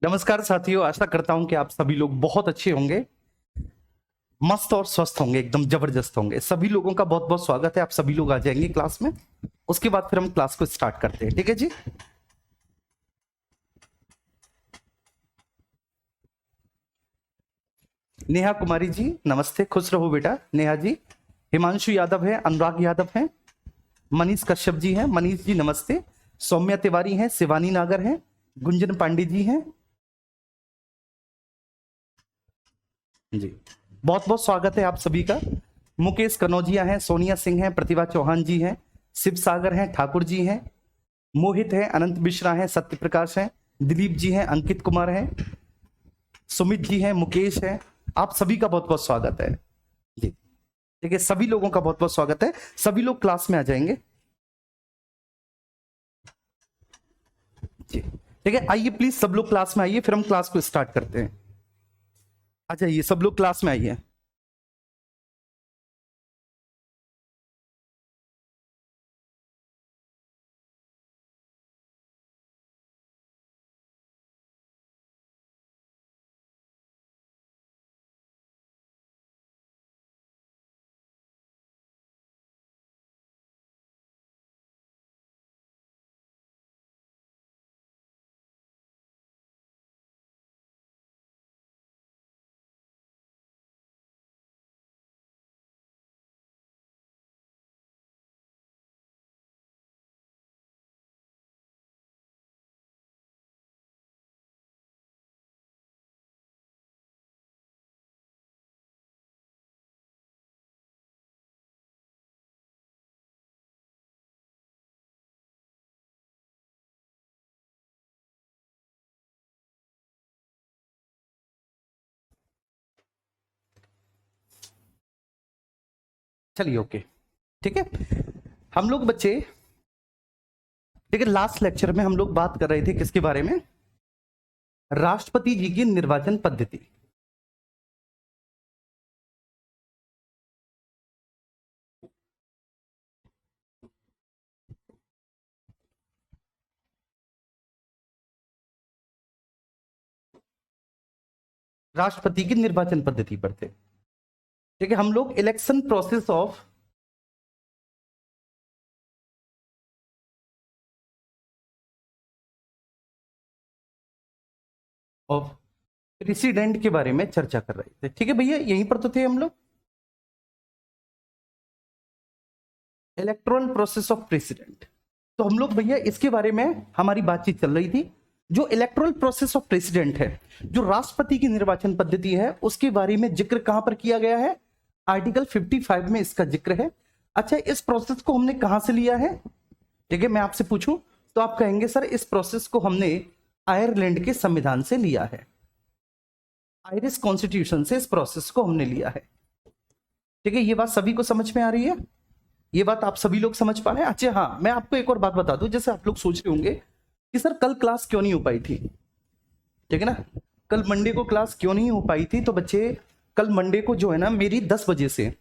नमस्कार साथियों, आशा करता हूं कि आप सभी लोग बहुत अच्छे होंगे, मस्त और स्वस्थ होंगे, एकदम जबरदस्त होंगे। सभी लोगों का बहुत बहुत स्वागत है। आप सभी लोग आ जाएंगे क्लास में, उसके बाद फिर हम क्लास को स्टार्ट करते हैं। ठीक है जी। नेहा कुमारी जी नमस्ते, खुश रहो बेटा। नेहा जी, हिमांशु यादव है, अनुराग यादव है, मनीष कश्यप जी हैं, मनीष जी नमस्ते, सौम्या तिवारी हैं, शिवानी नागर हैं, गुंजन पांडे जी हैं जी। बहुत बहुत स्वागत है आप सभी का। मुकेश कनौजिया हैं, सोनिया सिंह हैं, प्रतिभा चौहान जी हैं, शिव सागर हैं, ठाकुर जी हैं, मोहित है, अनंत मिश्रा हैं, सत्य प्रकाश हैं, दिलीप जी हैं, अंकित कुमार हैं, सुमित जी हैं, मुकेश हैं। आप सभी का बहुत बहुत स्वागत है जी। ठीक है, सभी लोगों का बहुत बहुत स्वागत है। सभी लोग क्लास में आ जाएंगे जी। ठीक है, आइए प्लीज सब लोग क्लास में आइए, फिर हम क्लास को स्टार्ट करते हैं। आ जाइए सब लोग क्लास में आइए। चलिए ओके, ठीक है। हम लोग बच्चे, ठीक है, लास्ट लेक्चर में हम लोग बात कर रहे थे किसके बारे में? राष्ट्रपति जी की निर्वाचन पद्धति। राष्ट्रपति की निर्वाचन पद्धति पर थे। ठीक है, हम लोग इलेक्शन प्रोसेस ऑफ प्रेसिडेंट के बारे में चर्चा कर रहे थे। ठीक है भैया, यहीं पर तो थे हम लोग। इलेक्ट्रल प्रोसेस ऑफ प्रेसिडेंट, तो हम लोग भैया इसके बारे में हमारी बातचीत चल रही थी। जो इलेक्ट्रल प्रोसेस ऑफ प्रेसिडेंट है, जो राष्ट्रपति की निर्वाचन पद्धति है, उसके बारे में जिक्र कहां पर किया गया है? आर्टिकल 55 में इसका जिक्र है। अच्छा, इस प्रोसेस को हमने कहां से लिया है? ठीक है, मैं आपसे पूछूं तो आप कहेंगे सर इस प्रोसेस को हमने आयरलैंड के संविधान से लिया है, आयरिश कॉन्स्टिट्यूशन से इस प्रोसेस को हमने लिया है। ठीक है, ये बात सभी को समझ में आ रही है? ये बात आप सभी लोग समझ पा रहे हैं? अच्छा हाँ, मैं आपको एक और बात बता दूं, जैसे आप लोग सोच रहे होंगे कि सर कल क्लास क्यों नहीं हो पाई थी। ठीक है ना, कल मंडे को क्लास क्यों नहीं हो पाई थी? तो बच्चे, कल मंडे को जो है ना, मेरी 10 बजे से,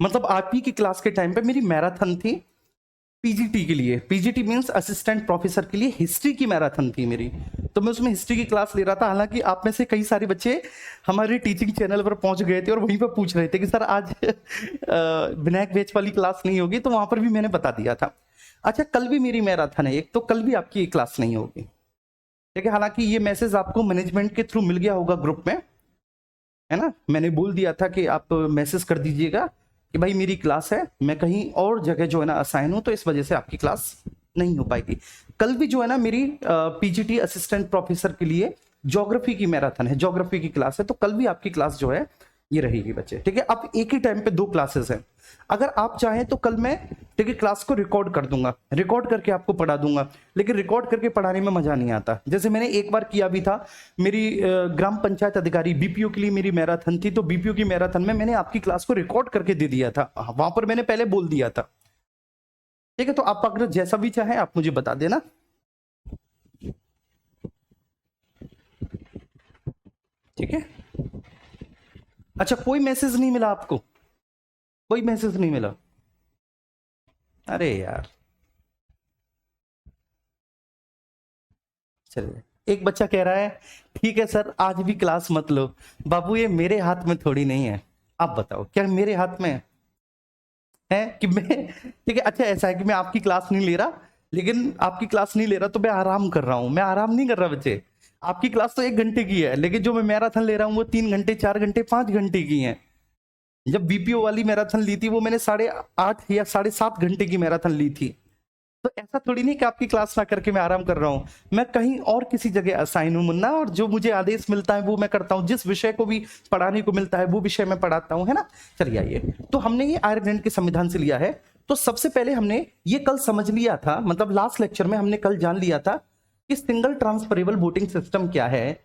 मतलब आठवीं की क्लास के टाइम पे मेरी मैराथन थी पीजीटी के लिए। पीजीटी मींस असिस्टेंट प्रोफेसर के लिए हिस्ट्री की मैराथन थी मेरी। तो मैं उसमें हिस्ट्री की क्लास ले रहा था। हालांकि आप में से कई सारे बच्चे हमारे टीचिंग चैनल पर पहुंच गए थे और वहीं पर पूछ रहे थे कि सर आज विनायक बैच वाली क्लास नहीं होगी, तो वहां पर भी मैंने बता दिया था। अच्छा, कल भी मेरी मैराथन है एक, तो कल भी आपकी ये क्लास नहीं होगी। ठीक है, हालांकि ये मैसेज आपको मैनेजमेंट के थ्रू मिल गया होगा ग्रुप में, है ना। मैंने बोल दिया था कि आप मैसेज कर दीजिएगा कि भाई मेरी क्लास है, मैं कहीं और जगह जो है ना असाइन हूं, तो इस वजह से आपकी क्लास नहीं हो पाएगी। कल भी जो है ना मेरी पीजीटी असिस्टेंट प्रोफेसर के लिए ज्योग्राफी की मैराथन है, ज्योग्राफी की क्लास है, तो कल भी आपकी क्लास जो है ये रहेगी बच्चे। ठीक है, अब एक ही टाइम पे 2 क्लासेस हैं। अगर आप चाहें तो कल मैं, ठीक है, क्लास को रिकॉर्ड कर दूंगा, रिकॉर्ड करके आपको पढ़ा दूंगा। लेकिन रिकॉर्ड करके पढ़ाने में मजा नहीं आता। जैसे मैंने एक बार किया भी था, मेरी ग्राम पंचायत अधिकारी बीपीओ के लिए मेरी मैराथन थी, तो बीपीओ की मैराथन में मैंने आपकी क्लास को रिकॉर्ड करके दे दिया था, वहां पर मैंने पहले बोल दिया था। ठीक है, तो आप अगर जैसा भी चाहें आप मुझे बता देना। ठीक है, अच्छा, कोई मैसेज नहीं मिला आपको? कोई मैसेज नहीं मिला? अरे यार, चलिए एक बच्चा कह रहा है ठीक है सर आज भी क्लास मत लो। बाबू ये मेरे हाथ में थोड़ी नहीं है, आप बताओ क्या मेरे हाथ में है कि मैं ठीक है। अच्छा ऐसा है कि मैं आपकी क्लास नहीं ले रहा, लेकिन आपकी क्लास नहीं ले रहा तो मैं आराम कर रहा हूं। मैं आराम नहीं कर रहा बच्चे, आपकी क्लास तो 1 घंटे की है, लेकिन जो मैं मैराथन ले रहा हूँ वो 3 घंटे 4 घंटे 5 घंटे की है। जब बीपीओ वाली मैराथन ली थी वो मैंने 8.5 या 7.5 घंटे की मैराथन ली थी। तो ऐसा थोड़ी नहीं कि आपकी क्लास ना करके मैं आराम कर रहा हूँ, मैं कहीं और किसी जगह असाइन हूं मुन्ना, और जो मुझे आदेश मिलता है वो मैं करता हूँ, जिस विषय को भी पढ़ाने को मिलता है वो विषय मैं पढ़ाता हूँ, है ना। चलिए आइए, तो हमने ये आयरलैंड के संविधान से लिया है। तो सबसे पहले हमने ये कल समझ लिया था, मतलब लास्ट लेक्चर में हमने कल जान लिया था कि सिंगल ट्रांसफरेबल वोटिंग सिस्टम क्या है,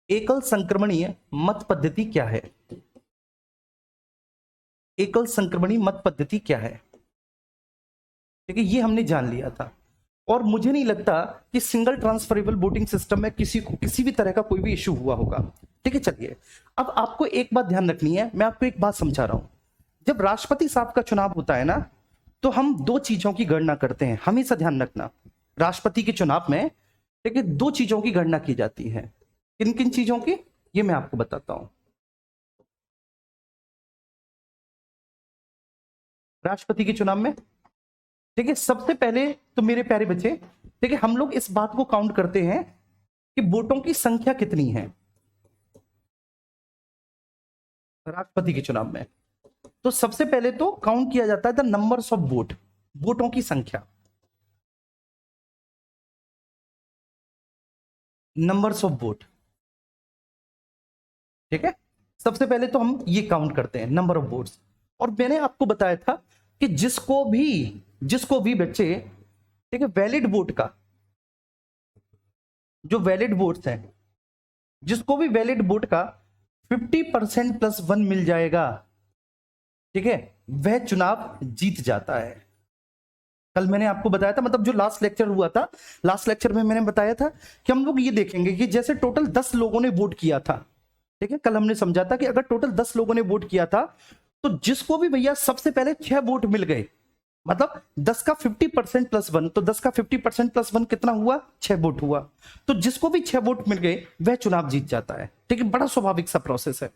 एकल संक्रमणीय मत पद्धति क्या है, एकल संक्रमणीय मत पद्धति क्या है, ठीक है, ये हमने जान लिया था। और मुझे नहीं लगता कि सिंगल ट्रांसफरेबल वोटिंग सिस्टम में किसी को किसी भी तरह का कोई भी इश्यू हुआ होगा, ठीक है। चलिए अब आपको एक बात ध्यान रखनी है, मैं आपको एक बात समझा रहा हूं। जब राष्ट्रपति साहब का चुनाव होता है ना, तो हम 2 चीजों की गणना करते हैं, हमेशा ध्यान रखना। राष्ट्रपति के चुनाव में ठीक है 2 चीजों की गणना की जाती है। किन किन चीजों की, ये मैं आपको बताता हूं। राष्ट्रपति के चुनाव में ठीक है सबसे पहले तो मेरे प्यारे बच्चे ठीक है हम लोग इस बात को काउंट करते हैं कि वोटों की संख्या कितनी है राष्ट्रपति के चुनाव में। तो सबसे पहले तो काउंट किया जाता है द नंबर्स ऑफ वोट, वोटों की संख्या, नंबर्स ऑफ वोट, ठीक है। सबसे पहले तो हम ये काउंट करते हैं नंबर ऑफ वोट्स। और मैंने आपको बताया था कि जिसको भी बच्चे ठीक है वैलिड वोट का, जो वैलिड वोट्स हैं, जिसको भी वैलिड वोट का 50% प्लस 1 मिल जाएगा, ठीक है, वह चुनाव जीत जाता है। कल मैंने आपको बताया था, मतलब जो लास्ट लेक्चर हुआ था, लास्ट लेक्चर में मैंने बताया था कि हम लोग ये देखेंगे कि जैसे टोटल 10 लोगों ने वोट किया था, ठीक है, कल हमने समझा था कि अगर टोटल 10 लोगों ने वोट किया था तो जिसको भी भैया सबसे पहले 6 वोट मिल गए, मतलब 10 का 50% प्लस 1, तो 10 का 50% प्लस 1 कितना हुआ, 6 वोट हुआ। तो जिसको भी 6 वोट मिल गए वह चुनाव जीत जाता है, ठीक है, बड़ा स्वाभाविक सा प्रोसेस है,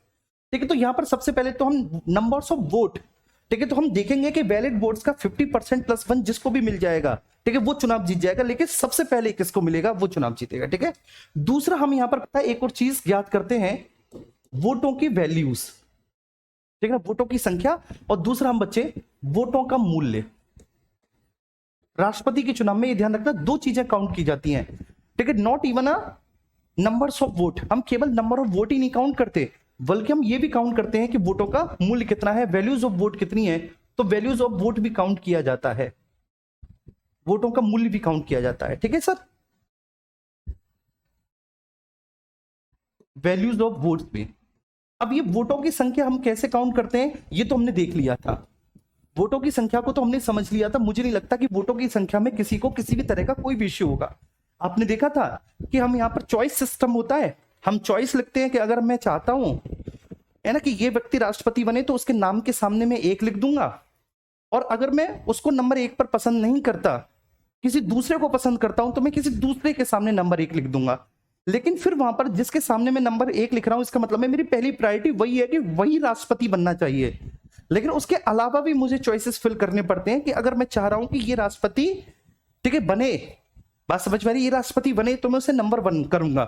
ठीक है। तो यहां पर सबसे पहले तो हम नंबर्स ऑफ वोट, ठीक है, तो हम देखेंगे कि वैलिड वोट्स का 50% प्लस 1 जिसको भी मिल जाएगा, ठीक है, वो चुनाव जीत जाएगा, लेकिन सबसे पहले किसको मिलेगा, वो चुनाव जीतेगा, ठीक है। दूसरा हम यहां पर पता है एक और चीज ज्ञात करते हैं, वोटों की वैल्यूज, ठीक है, वोटों की संख्या, और दूसरा हम बच्चे वोटों का मूल्य। राष्ट्रपति के चुनाव में ये ध्यान रखना 2 चीजें काउंट की जाती हैं, ठीक है, not even a numbers of vote, हम केवल नंबर ऑफ वोट ही नहीं काउंट करते, बल्कि हम ये भी काउंट करते हैं कि वोटों का मूल्य कितना है, वैल्यूज ऑफ वोट कितनी है, तो वैल्यूज ऑफ वोट भी काउंट किया जाता है, वोटों का मूल्य भी काउंट किया जाता है, ठीक है सर, वैल्यूज ऑफ वोट्स भी। अब ये वोटों की संख्या हम कैसे काउंट करते हैं ये तो हमने देख लिया था, वोटों की संख्या को तो हमने समझ लिया था। मुझे नहीं लगता कि वोटों की संख्या में किसी को किसी भी तरह का कोई भी इश्यू होगा। आपने देखा था कि हम यहाँ पर चॉइस सिस्टम होता है, हम चॉइस लिखते हैं कि अगर मैं चाहता हूं है ना कि ये व्यक्ति राष्ट्रपति बने तो उसके नाम के सामने मैं 1 लिख दूंगा, और अगर मैं उसको नंबर 1 पर पसंद नहीं करता, किसी दूसरे को पसंद करता हूं, तो मैं किसी दूसरे के सामने नंबर 1 लिख दूंगा। लेकिन फिर वहां पर जिसके सामने मैं नंबर 1 लिख रहा हूं, इसका मतलब है मेरी पहली प्रायोरिटी वही है कि वही राष्ट्रपति बनना चाहिए। लेकिन उसके अलावा भी मुझे चॉइसेस फिल करने पड़ते हैं कि अगर मैं चाह रहा हूं कि ये राष्ट्रपति ठीक है बने, बात समझ में आ रही, ये राष्ट्रपति बने तो मैं उसे नंबर 1 करूंगा।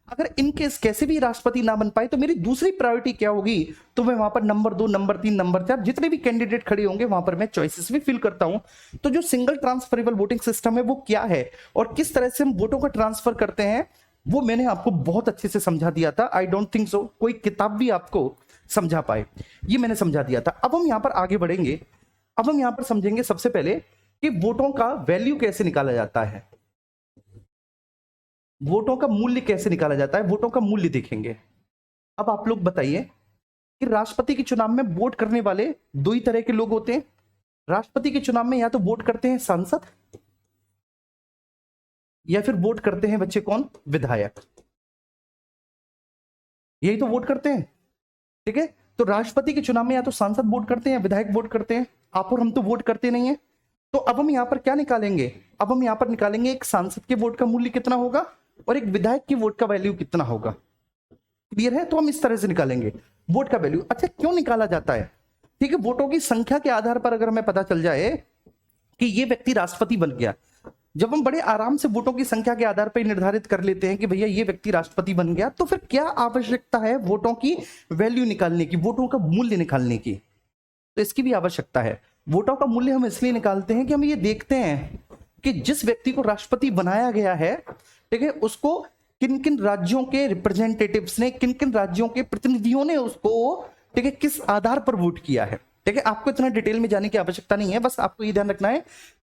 अगर इनकेस कैसे भी राष्ट्रपति ना बन पाए तो मेरी दूसरी प्रायोरिटी क्या होगी, तो मैं वहां पर नंबर 2, नंबर 3, नंबर 4 जितने भी कैंडिडेट खड़े होंगे वहां पर मैं चॉइसेस भी फिल करता हूं। तो जो सिंगल ट्रांसफरेबल वोटिंग सिस्टम है वो क्या है और किस तरह से हम वोटों को ट्रांसफर करते हैं, वो मैंने आपको बहुत अच्छे से समझा दिया था। आई डोंट थिंक सो कोई किताब भी आपको समझा पाए, ये मैंने समझा दिया था। अब हम यहां पर आगे बढ़ेंगे, अब हम यहां पर समझेंगे सबसे पहले कि वोटों का वैल्यू कैसे निकाला जाता है, वोटों का मूल्य कैसे निकाला जाता है, वोटों का मूल्य देखेंगे। अब आप लोग बताइए कि राष्ट्रपति के चुनाव में वोट करने वाले 2 ही तरह के लोग होते हैं। राष्ट्रपति के चुनाव में या तो वोट करते हैं सांसद, या फिर वोट करते हैं बच्चे कौन, विधायक, यही तो वोट करते हैं, ठीक है। तो राष्ट्रपति के चुनाव में या तो सांसद वोट करते हैं या विधायक वोट करते हैं, आप और हम तो वोट करते नहीं है। तो अब हम यहां पर क्या निकालेंगे, अब हम यहां पर निकालेंगे एक सांसद के वोट का मूल्य कितना होगा और एक विधायक की वोट का वैल्यू कितना होगा। क्लियर है? तो हम इस तरह से निकालेंगे वोट का वैल्यू। अच्छा, क्यों निकाला जाता है? ठीक है, वोटों की संख्या के आधार पर अगर हमें पता चल जाए कि ये व्यक्ति राष्ट्रपति बन गया, जब हम बड़े आराम से वोटों की संख्या के आधार पर निर्धारित कर लेते हैं कि भैया ये व्यक्ति राष्ट्रपति बन गया, तो फिर क्या आवश्यकता है वोटों की वैल्यू निकालने की, वोटों का मूल्य निकालने की? तो इसकी भी आवश्यकता है। वोटों का मूल्य हम इसलिए निकालते हैं कि हम ये देखते हैं कि जिस व्यक्ति को राष्ट्रपति बनाया गया है, ठीक है, उसको किन किन राज्यों के रिप्रेजेंटेटिव्स ने, किन किन राज्यों के प्रतिनिधियों ने उसको, ठीक है, किस आधार पर वोट किया है। ठीक है, आपको इतना डिटेल में जाने की आवश्यकता नहीं है, बस आपको ये ध्यान रखना है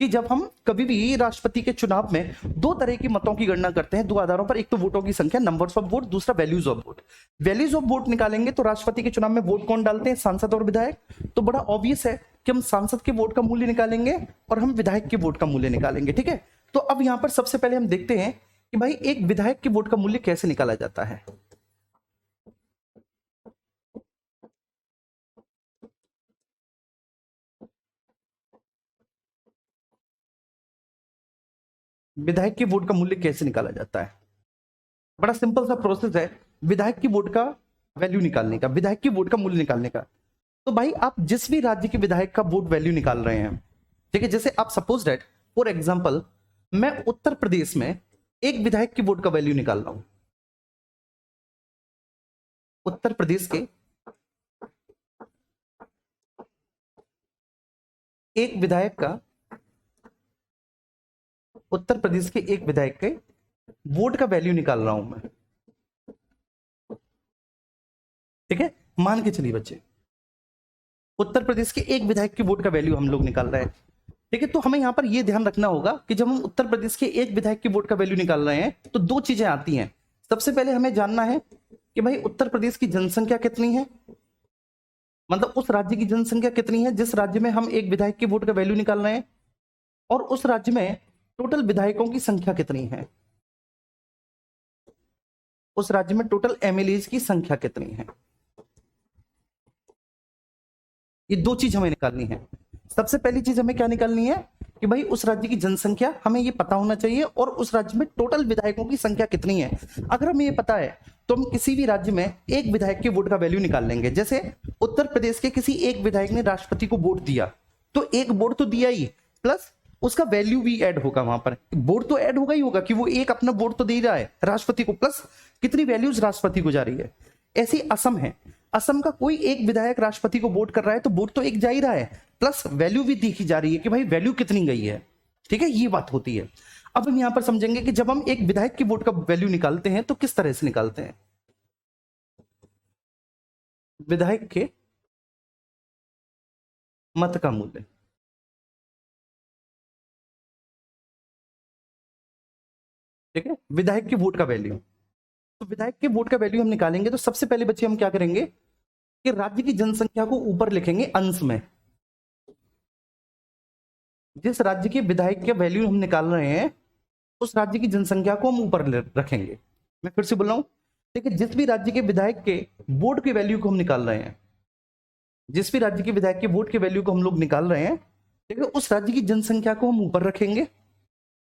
कि जब हम कभी भी राष्ट्रपति के चुनाव में दो तरह की मतों की गणना करते हैं, दो आधारों पर, एक तो वोटों की संख्या, नंबर्स ऑफ वोट, दूसरा values of vote. Values of vote निकालेंगे तो राष्ट्रपति के चुनाव में वोट कौन डालते हैं? सांसद और विधायक। तो बड़ा ऑब्वियस है कि हम सांसद के वोट का मूल्य निकालेंगे और हम विधायक के वोट का मूल्य निकालेंगे। ठीक है, तो अब यहां पर सबसे पहले हम देखते हैं कि भाई एक विधायक के वोट का मूल्य कैसे निकाला जाता है। विधायक के वोट का मूल्य कैसे निकाला जाता है? बड़ा सिंपल सा प्रोसेस है विधायक की वोट का वैल्यू निकालने का, विधायक की वोट का मूल्य निकालने का। तो भाई आप जिस भी राज्य के विधायक का वोट वैल्यू निकाल रहे हैं, ठीक है, जैसे आप सपोज दैट फॉर एग्जांपल मैं उत्तर प्रदेश में एक विधायक की वोट का वैल्यू निकाल रहा हूं। उत्तर प्रदेश के एक विधायक का, उत्तर प्रदेश के एक विधायक के वोट का वैल्यू निकाल रहा हूं मैं। ठीक है, मान के चलिए बच्चे, उत्तर प्रदेश के एक विधायक के वोट का वैल्यू हम लोग निकाल रहे हैं। ठीक है, तो हमें यहां पर यह ध्यान रखना होगा कि जब हम उत्तर प्रदेश के एक विधायक के वोट का वैल्यू निकाल रहे हैं तो दो चीजें आती हैं। सबसे पहले हमें जानना है कि भाई उत्तर प्रदेश की जनसंख्या कितनी है, मतलब उस राज्य की जनसंख्या कितनी है जिस राज्य में हम एक विधायक के वोट का वैल्यू निकाल रहे हैं, और उस राज्य में टोटल विधायकों की संख्या कितनी है, उस राज्य में टोटल एमएलएज की संख्या कितनी है। ये दो चीज हमें निकालनी है। सबसे पहली चीज हमें क्या निकालनी है कि भाई उस राज्य की जनसंख्या हमें ये पता होना चाहिए और उस राज्य में टोटल विधायकों की संख्या कितनी है। अगर हमें ये पता है तो हम किसी भी राज्य में एक विधायक के वोट का वैल्यू निकाल लेंगे। जैसे उत्तर प्रदेश के किसी एक विधायक ने राष्ट्रपति को वोट दिया, तो एक वोट तो दिया ही, प्लस उसका वैल्यू भी ऐड होगा। वहां पर वोट तो ऐड होगा ही होगा कि वो एक अपना वोट तो दे रहा है राष्ट्रपति को, प्लस कितनी वैल्यूज राष्ट्रपति को जा रही है। ऐसी असम है, असम का कोई एक विधायक राष्ट्रपति को वोट कर रहा है तो वोट तो एक जा ही रहा है, प्लस वैल्यू भी देखी जा रही है कि भाई वैल्यू कितनी गई है। ठीक है, ये बात होती है। अब हम यहां पर समझेंगे कि जब हम एक विधायक की वोट का वैल्यू निकालते हैं तो किस तरह से निकालते हैं। विधायक के मत का मूल्य, ठीक है, विधायक के वोट का वैल्यू। तो विधायक के वोट का वैल्यू हम निकालेंगे तो सबसे पहले बच्चे हम क्या करेंगे कि राज्य की जनसंख्या को ऊपर लिखेंगे अंश में। जिस राज्य के विधायक का वैल्यू हम निकाल रहे हैं उस राज्य की जनसंख्या को हम ऊपर रखेंगे। मैं फिर से बोल रहा हूं, ठीक है, जिस भी राज्य के विधायक के वोट के वैल्यू को हम निकाल रहे हैं, जिस भी राज्य के विधायक के वोट के वैल्यू को हम लोग निकाल रहे हैं, ठीक है, उस राज्य की जनसंख्या को हम ऊपर रखेंगे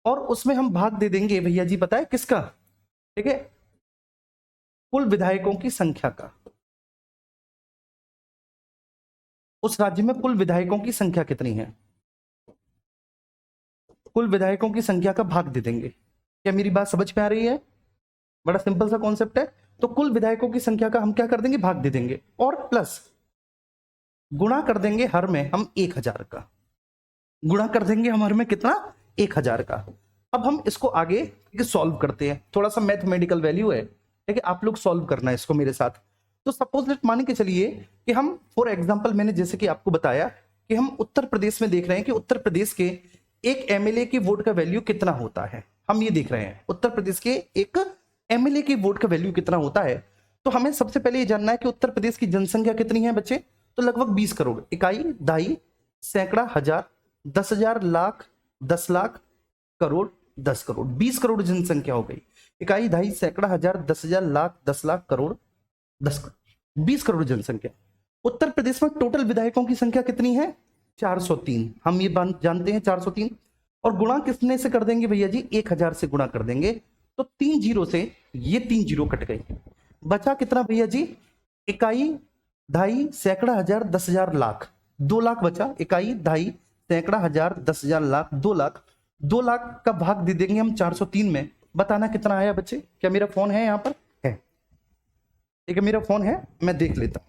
और उसमें हम भाग दे देंगे भैया जी, पता है किसका, ठीक है, कुल विधायकों की संख्या का। उस राज्य में कुल विधायकों की संख्या कितनी है, कुल विधायकों की संख्या का भाग दे देंगे। क्या मेरी बात समझ में आ रही है? बड़ा सिंपल सा कॉन्सेप्ट है। तो कुल विधायकों की संख्या का हम क्या कर देंगे, भाग दे देंगे, और प्लस गुणा कर देंगे हर में हम 1000 का, गुणा कर देंगे हम हर में कितना, 1000 का। अब हम इसको आगे सॉल्व करते हैं, थोड़ा सा मैथमेटिकल वैल्यू है, ठीक है, आप लोग सॉल्व करना है इसको मेरे साथ। तो सपोज लेट मान के चलिए कि हम फॉर एग्जांपल, मैंने जैसे कि आपको बताया कि हम उत्तर प्रदेश में देख रहे हैं कि उत्तर प्रदेश के एक एमएलए के वोट का वैल्यू कितना होता है। हम ये देख रहे हैं उत्तर प्रदेश के एक एमएलए के वोट का वैल्यू कितना होता है। तो हमें सबसे पहले ये जानना है कि उत्तर प्रदेश की जनसंख्या कितनी है बच्चे, तो लगभग 20 करोड़, इकाई, दहाई, सैकड़ा, हजार, 10,000, लाख, 10 लाख, करोड़, 10 करोड़, 20 करोड़ जनसंख्या हो गई। इकाई, दहाई, सैकड़ा, हजार, 10,000, लाख, 10 लाख, करोड़, 10 करोड़, 20 करोड़ जनसंख्या। उत्तर प्रदेश में टोटल विधायकों की संख्या कितनी है, 403। हम ये जानते हैं 403, और गुणा कितने से कर देंगे भैया जी, 1000 से गुणा कर देंगे तो 3 जीरो से ये 3 जीरो कट गई, बचा कितना भैया जी? इकाई, ढाई, सैकड़ा, हजार, 10,000, लाख। 2 लाख बचा। इकाई, ढाई, सैकड़ा, हजार, 10,000, लाख, 2 लाख। 2 लाख का भाग दे देंगे हम 403 में। बताना कितना आया बच्चे? क्या मेरा फोन है यहाँ पर? है, ठीक है, मेरा फोन है, मैं देख लेता हूं।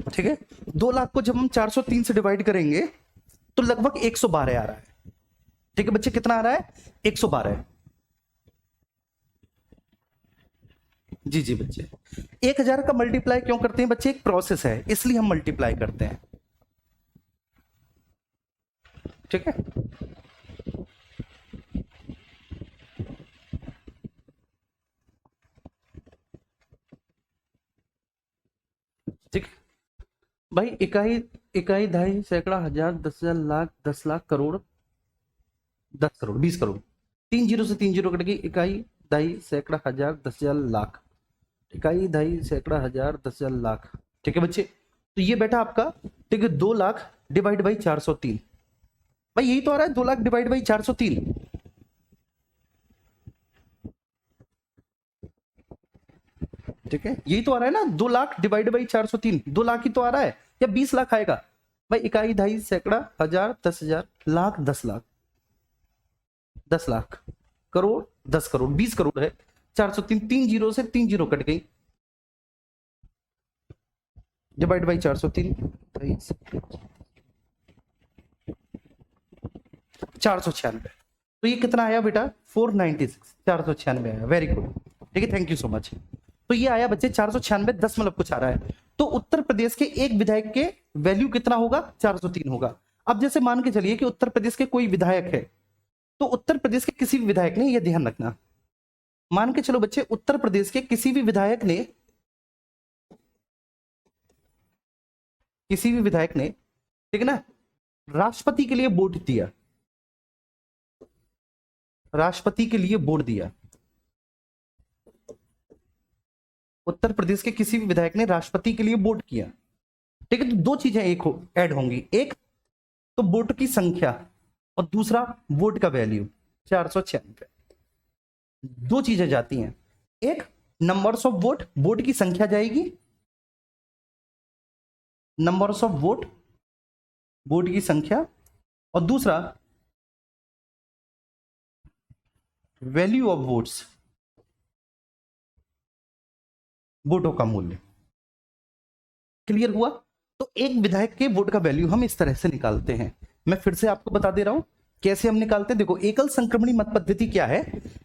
ठीक है, 2 लाख को जब हम 403 से डिवाइड करेंगे तो लगभग 112 आ रहा है। ठीक है बच्चे, कितना आ रहा है? 112। जी जी बच्चे, 1000 का मल्टीप्लाई क्यों करते हैं बच्चे? एक प्रोसेस है, इसलिए हम मल्टीप्लाई करते हैं। ठीक है, ठीक। भाई इकाई, इकाई, ढाई, सैकड़ा, हजार, 10,000, लाख, 10 लाख, करोड़, 10 करोड़, 20 करोड़। 3 जीरो से 3 जीरो कट गई। इकाई, ढाई, सैकड़ा, हजार, 10,000, लाख। इकाई, ढाई, सैकड़ा, हजार, 10,000, लाख। ठीक है बच्चे, तो ये बैठा आपका, ठीक है, 2 लाख डिवाइड बाई 403। भाई यही तो आ रहा है, 2 लाख डिवाइड बाई 403। ठीक है, यही तो आ रहा है ना, 2 लाख डिवाइड बाई 403। 2 लाख ही तो आ रहा है, या 20 लाख आएगा? भाई इकाई, ढाई, सैकड़ा, हजार, 10,000, लाख, 10 लाख, 10 लाख, करोड़, 10 करोड़, 20 करोड़ है। 403, 3 जीरो से 3 जीरो कट गई, डिवाइड बाई 403, 496। तो ये कितना आया बेटा? 496, 496 आया। वेरी गुड, ठीक है, थैंक यू सो मच। तो ये आया बच्चे 496, 10 कुछ आ रहा है। तो उत्तर प्रदेश के एक विधायक के वैल्यू कितना होगा? 403 होगा। अब जैसे मान के चलिए कि उत्तर प्रदेश के कोई विधायक है, तो उत्तर प्रदेश के किसी भी विधायक ने, यह ध्यान रखना, मान के चलो बच्चे, उत्तर प्रदेश के किसी भी विधायक ने, किसी भी विधायक ने, ठीक है ना, राष्ट्रपति के लिए वोट दिया, राष्ट्रपति के लिए वोट दिया। उत्तर प्रदेश के किसी भी विधायक ने राष्ट्रपति के लिए वोट किया, ठीक है, तो 2 चीजें एक ऐड होंगी। एक तो वोट की संख्या, और दूसरा वोट का वैल्यू। 496, 2 चीजें जाती हैं। एक, नंबर्स ऑफ वोट, वोट की संख्या जाएगी, नंबर्स ऑफ वोट, वोट की संख्या, और दूसरा वैल्यू ऑफ वोट्स, वोटों का मूल्य। क्लियर हुआ? तो एक विधायक के वोट का वैल्यू हम इस तरह से निकालते हैं। मैं फिर से आपको बता दे रहा हूं कैसे हम निकालते हैं। देखो, एकल संक्रमणी मत पद्धति क्या है,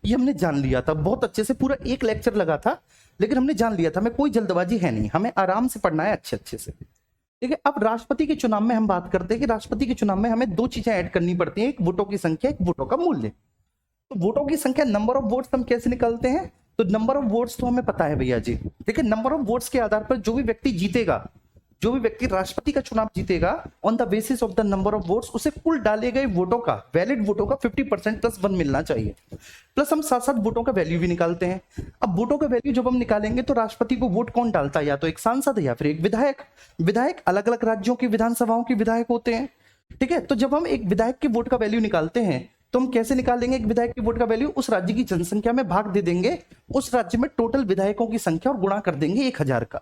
ये हमने जान लिया था बहुत अच्छे से, पूरा एक लेक्चर लगा था, लेकिन हमने जान लिया था। मैं, कोई जल्दबाजी है नहीं, हमें आराम से पढ़ना है अच्छे अच्छे से। ठीक है, अब राष्ट्रपति के चुनाव में हम बात करते हैं कि राष्ट्रपति के चुनाव में हमें 2 चीजें ऐड करनी पड़ती हैं, एक वोटों की संख्या, एक वोटों का मूल्य। तो वोटों की संख्या, नंबर ऑफ वोट्स, हम कैसे निकालते हैं? तो नंबर ऑफ वोट्स तो हमें पता है भैया जी। ठीक है, नंबर ऑफ वोट्स के आधार पर जो भी व्यक्ति जीतेगा, जो भी व्यक्ति राष्ट्रपति का चुनाव जीतेगा, on the basis of the number of votes, उसे कुल डाले गए वोटों का, वैलिड वोटों का 50% प्लस 1 मिलना चाहिए। प्लस हम साथ साथ वोटों का वैल्यू भी निकालते हैं। अब वोटों का वैल्यू जब हम निकालेंगे तो राष्ट्रपति को वोट कौन डालता है? या तो एक सांसद या फिर एक विधायक। विधायक अलग अलग राज्यों की विधानसभाओं के विधायक होते हैं। ठीक है, तो जब हम एक विधायक के वोट का वैल्यू निकालते हैं तो हम कैसे निकालेंगे एक विधायक के वोट का वैल्यू? उस राज्य की जनसंख्या में भाग दे देंगे उस राज्य में टोटल विधायकों की संख्या और गुणा कर देंगे 1000 का।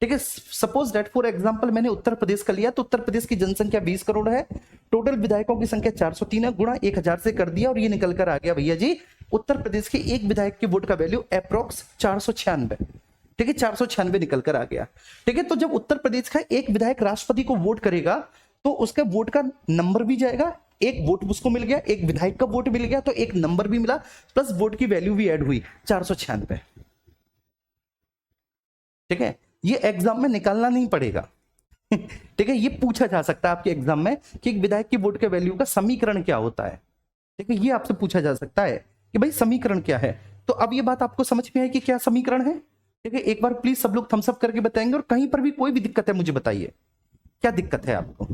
ठीक है, सपोज दैट फॉर एग्जांपल मैंने उत्तर प्रदेश का लिया, तो उत्तर प्रदेश की जनसंख्या 20 करोड़ है, टोटल विधायकों की संख्या 403 है, गुणा 1000 से कर दिया, और ये निकल कर आ गया भैया जी, उत्तर प्रदेश के एक विधायक के वोट का वैल्यू अप्रोक्स 496। ठीक है, 496 निकल कर आ गया। ठीक है, तो जब उत्तर प्रदेश का एक विधायक राष्ट्रपति को वोट करेगा तो उसका वोट का नंबर भी जाएगा, एक वोट उसको मिल गया, एक विधायक का वोट मिल गया, तो एक नंबर भी मिला, प्लस वोट की वैल्यू भी ऐड हुई 496। ठीक है, ये एग्जाम में निकालना नहीं पड़ेगा। ठीक है, ये पूछा जा सकता है आपके एग्जाम में कि एक विधायक की वोट के वैल्यू का समीकरण क्या होता है। ठीक है, ये आपसे पूछा जा सकता है कि भाई समीकरण क्या है। तो अब ये बात आपको समझ में आई कि क्या समीकरण है। ठीक है, एक बार प्लीज सब लोग थम्स अप करके बताएंगे, और कहीं पर भी कोई भी दिक्कत है मुझे बताइए, क्या दिक्कत है आपको?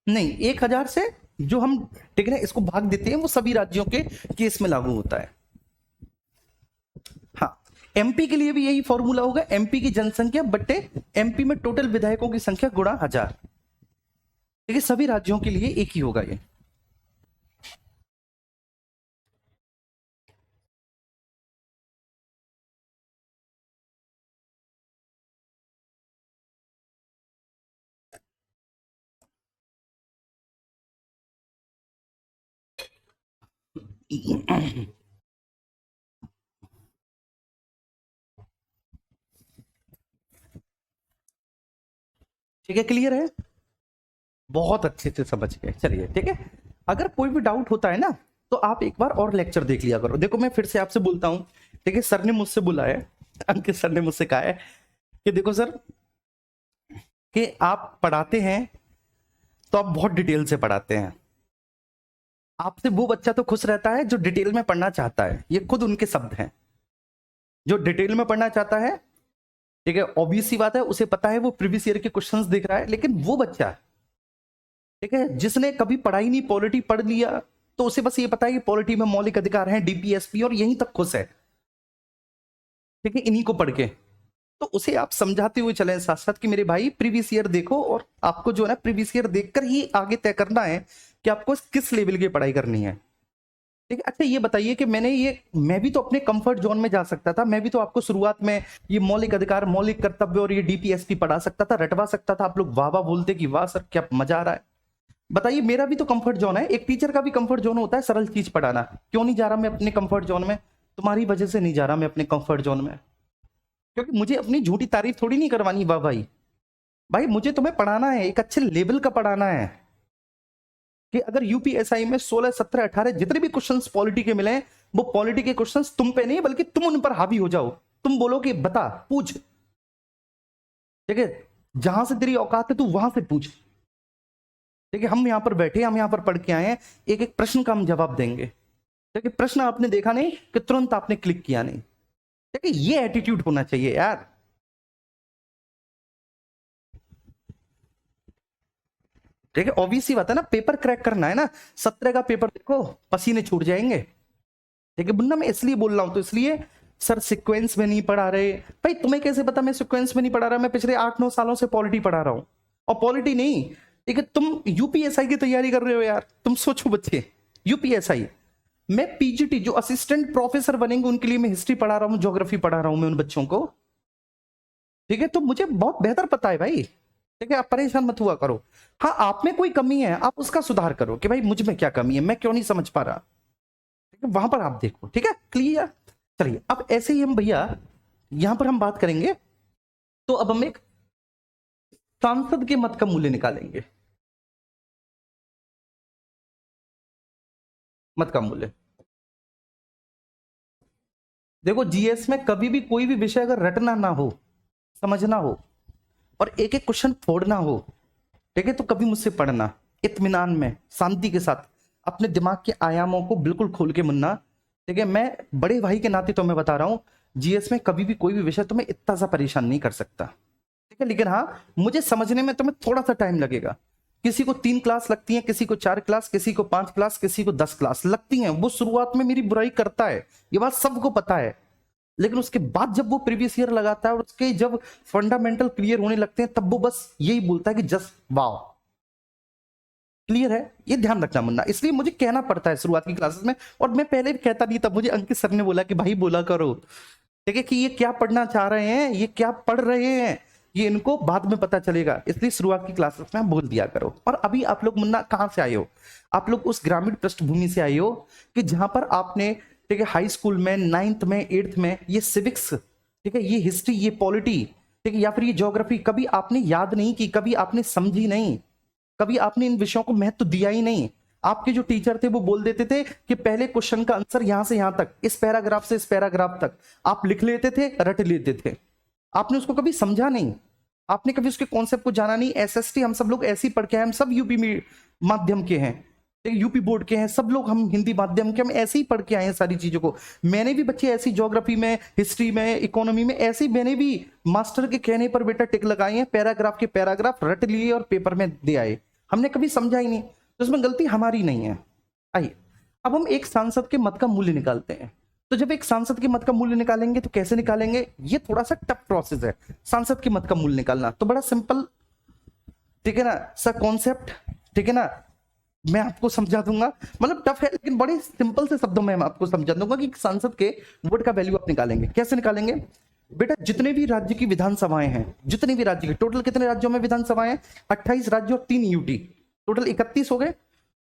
नहीं, 1000 से जो हम ठीक है ना इसको भाग देते हैं वो सभी राज्यों के केस में लागू होता है। हाँ, एमपी के लिए भी यही फॉर्मूला होगा, एमपी की जनसंख्या बट्टे एमपी में टोटल विधायकों की संख्या गुणा 1000। ठीक है, सभी राज्यों के लिए एक ही होगा ये। ठीक है, क्लियर है, बहुत अच्छे से समझ गए। चलिए ठीक है, अगर कोई भी डाउट होता है ना तो आप एक बार और लेक्चर देख लिया करो। देखो मैं फिर से आपसे बोलता हूं, ठीक है, सर ने मुझसे बोला है, अंकित सर ने मुझसे कहा है कि देखो सर कि आप पढ़ाते हैं तो आप बहुत डिटेल से पढ़ाते हैं, आपसे वो बच्चा तो खुश रहता है जो डिटेल में पढ़ना चाहता है। ये खुद उनके शब्द हैं, जो डिटेल में पढ़ना चाहता है, ठीक है, ऑब्वियस सी बात है, उसे पता है वो प्रीवियस ईयर के क्वेश्चंस देख रहा है। लेकिन वो बच्चा, ठीक है, जिसने कभी पढ़ाई नहीं, पॉलिटी पढ़ लिया, तो उसे बस ये पता है कि पॉलिटी में मौलिक अधिकार हैं, डीपीएसपी, और यहीं तक खुश है, ठीक है, इन्हीं को पढ़ के। तो उसे आप समझाते हुए चलें साथ साथ कि मेरे भाई प्रीवियस ईयर देखो, और आपको जो है ना प्रीवियस ईयर देखकर ही आगे तय करना है कि आपको किस लेवल की पढ़ाई करनी है। ठीक है, अच्छा ये बताइए कि मैं भी तो अपने कंफर्ट जोन में जा सकता था, मैं भी तो आपको शुरुआत में ये मौलिक अधिकार, मौलिक कर्तव्य और ये डीपीएसपी पढ़ा सकता था, रटवा सकता था, आप लोग वाह वाह बोलते कि वाह सर क्या मजा आ रहा है। बताइए, मेरा भी तो कंफर्ट जोन है, एक टीचर का भी कंफर्ट जोन होता है सरल चीज पढ़ाना। क्यों नहीं जा रहा मैं अपने कंफर्ट जोन में? तुम्हारी वजह से नहीं जा रहा मैं अपने कंफर्ट जोन में, क्योंकि मुझे अपनी झूठी तारीफ थोड़ी नहीं करवानी। वाह भाई, भाई मुझे तुम्हें पढ़ाना है, एक अच्छे लेवल का पढ़ाना है कि अगर यूपीएसआई में 16, 17, 18 जितने भी क्वेश्चंस पॉलिटी के मिले, वो पॉलिटी के क्वेश्चंस तुम पे नहीं बल्कि तुम उन पर हावी हो जाओ। तुम बोलो कि बता, पूछ, ठीक है, जहां से तेरी औकात है तू वहां से पूछ। ठीक है, हम यहां पर बैठे, हम यहां पर पढ़ के आए हैं, एक एक प्रश्न का हम जवाब देंगे। ठीक है, प्रश्न आपने देखा नहीं कि तुरंत आपने क्लिक किया नहीं। ठीक है, ये एटीट्यूड होना चाहिए यार। ठीक है, ऑब्वियस सी बात है ना, पेपर क्रैक करना है ना, 17 का पेपर देखो पसीने छूट जाएंगे। ठीक है मुन्ना, मैं इसलिए बोल रहा हूं, तो इसलिए सर सीक्वेंस में नहीं पढ़ा रहे। भाई तुम्हें कैसे पता मैं सीक्वेंस में नहीं पढ़ा रहा? मैं पिछले 8-9 सालों से पॉलिटी पढ़ा रहा हूं, और पॉलिटी नहीं, ठीक है, तुम यूपीएसआई की तैयारी कर रहे हो यार, तुम सोचो बच्चे, यूपीएसआई, मैं पीजीटी जो असिस्टेंट प्रोफेसर बनेंगे उनके लिए मैं हिस्ट्री पढ़ा रहा हूं, ज्योग्राफी पढ़ा रहा हूं मैं उन बच्चों को। ठीक है, तो मुझे बहुत बेहतर पता है भाई। ठीक है, आप परेशान मत हुआ करो। हाँ, आप में कोई कमी है आप उसका सुधार करो कि भाई मुझ में क्या कमी है, मैं क्यों नहीं समझ पा रहा। ठीक है, वहां पर आप देखो। ठीक है, क्लियर। चलिए, अब ऐसे ही हम भैया यहां पर हम बात करेंगे, तो अब हम एक सांसद के मत का मूल्य निकालेंगे। मत का मूल्य देखो, जीएस में कभी भी कोई भी विषय अगर रटना ना हो, समझना हो, और एक एक क्वेश्चन फोड़ना हो, ठीक है, तो कभी मुझसे पढ़ना इत्मीनान में, शांति के साथ, अपने दिमाग के आयामों को बिल्कुल खोल के मुन्ना। ठीक है, मैं बड़े भाई के नाते तो मैं बता रहा हूं, जीएस में कभी भी कोई भी विषय तुम्हें इतना सा परेशान नहीं कर सकता। ठीक है, लेकिन हाँ, मुझे समझने में तुम्हें थोड़ा सा टाइम लगेगा। किसी को 3 क्लास लगती है, किसी को 4 क्लास, किसी को 5 क्लास, किसी को 10 क्लास लगती हैं। वो शुरुआत में मेरी बुराई करता है, ये बात सबको पता है, लेकिन उसके बाद जब वो प्रीवियस ईयर लगाता है और उसके जब फंडामेंटल क्लियर होने लगते हैं, तब वो बस यही बोलता है कि जस्ट वाओ। क्लियर है, ये ध्यान रखना मुन्ना, इसलिए मुझे कहना पड़ता है शुरुआत की क्लासेस में। और मैं पहले भी कहता नहीं, तब मुझे अंकित सर ने बोला कि भाई बोला करो, ठीक है, कि ये क्या पढ़ना चाह रहे हैं, ये क्या पढ़ रहे हैं, ये इनको बाद में पता चलेगा, इसलिए शुरुआत की क्लासेस में बोल दिया करो। और अभी आप लोग मुन्ना कहां से आए हो? आप लोग उस ग्रामीण पृष्ठभूमि से आए हो कि जहां पर आपने, ठीक है, हाई स्कूल में 9th में 8th में ये सिविक्स, ठीक है, ये हिस्ट्री, ये पॉलिटी, ठीक है, या फिर ये ज्योग्राफी कभी आपने याद नहीं की, कभी आपने समझी नहीं, कभी आपने इन विषयों को महत्व दिया ही नहीं। आपके जो टीचर थे वो बोल देते थे कि पहले क्वेश्चन का आंसर यहां से यहां तक, इस पैराग्राफ से इस पैराग्राफ तक आप लिख लेते थे, रट लेते थे, आपने उसको कभी समझा नहीं, आपने कभी उसके कॉन्सेप्ट को जाना नहीं। एसएसटी हम सब लोग ऐसे ही पढ़ के आए, हम सब यूपी माध्यम के हैं, यूपी बोर्ड के हैं सब लोग, हम हिंदी माध्यम के, हम ऐसे ही पढ़ के आए हैं सारी चीजों को। मैंने भी बच्चे ऐसी ज्योग्राफी में, हिस्ट्री में, इकोनॉमी में, ऐसे मैंने भी मास्टर के कहने पर बेटा टिक लगाए हैं, पैराग्राफ के पैराग्राफ रट लिए और पेपर में दे आए, हमने कभी समझा ही नहीं। तो इसमें गलती हमारी नहीं है। आइए अब हम एक सांसद के मत का मूल्य निकालते हैं। तो जब एक सांसद के मत का मूल्य निकालेंगे तो कैसे निकालेंगे, ये थोड़ा सा टफ प्रोसेस है सांसद के मत का मूल्य निकालना। तो बड़ा सिंपल, ठीक है ना सर, कॉन्सेप्ट, ठीक है ना, मैं आपको समझा दूंगा। मतलब टफ है लेकिन बड़े सिंपल से शब्दों में मैं आपको समझा दूंगा कि सांसद के वोट का वैल्यू आप निकालेंगे। कैसे निकालेंगे बेटा, जितने भी राज्य की विधानसभाएं हैं, जितने भी राज्य की, टोटल कितने राज्यों में विधानसभाएं हैं, 28 राज्य और 3 यूटी, टोटल 31 हो गए।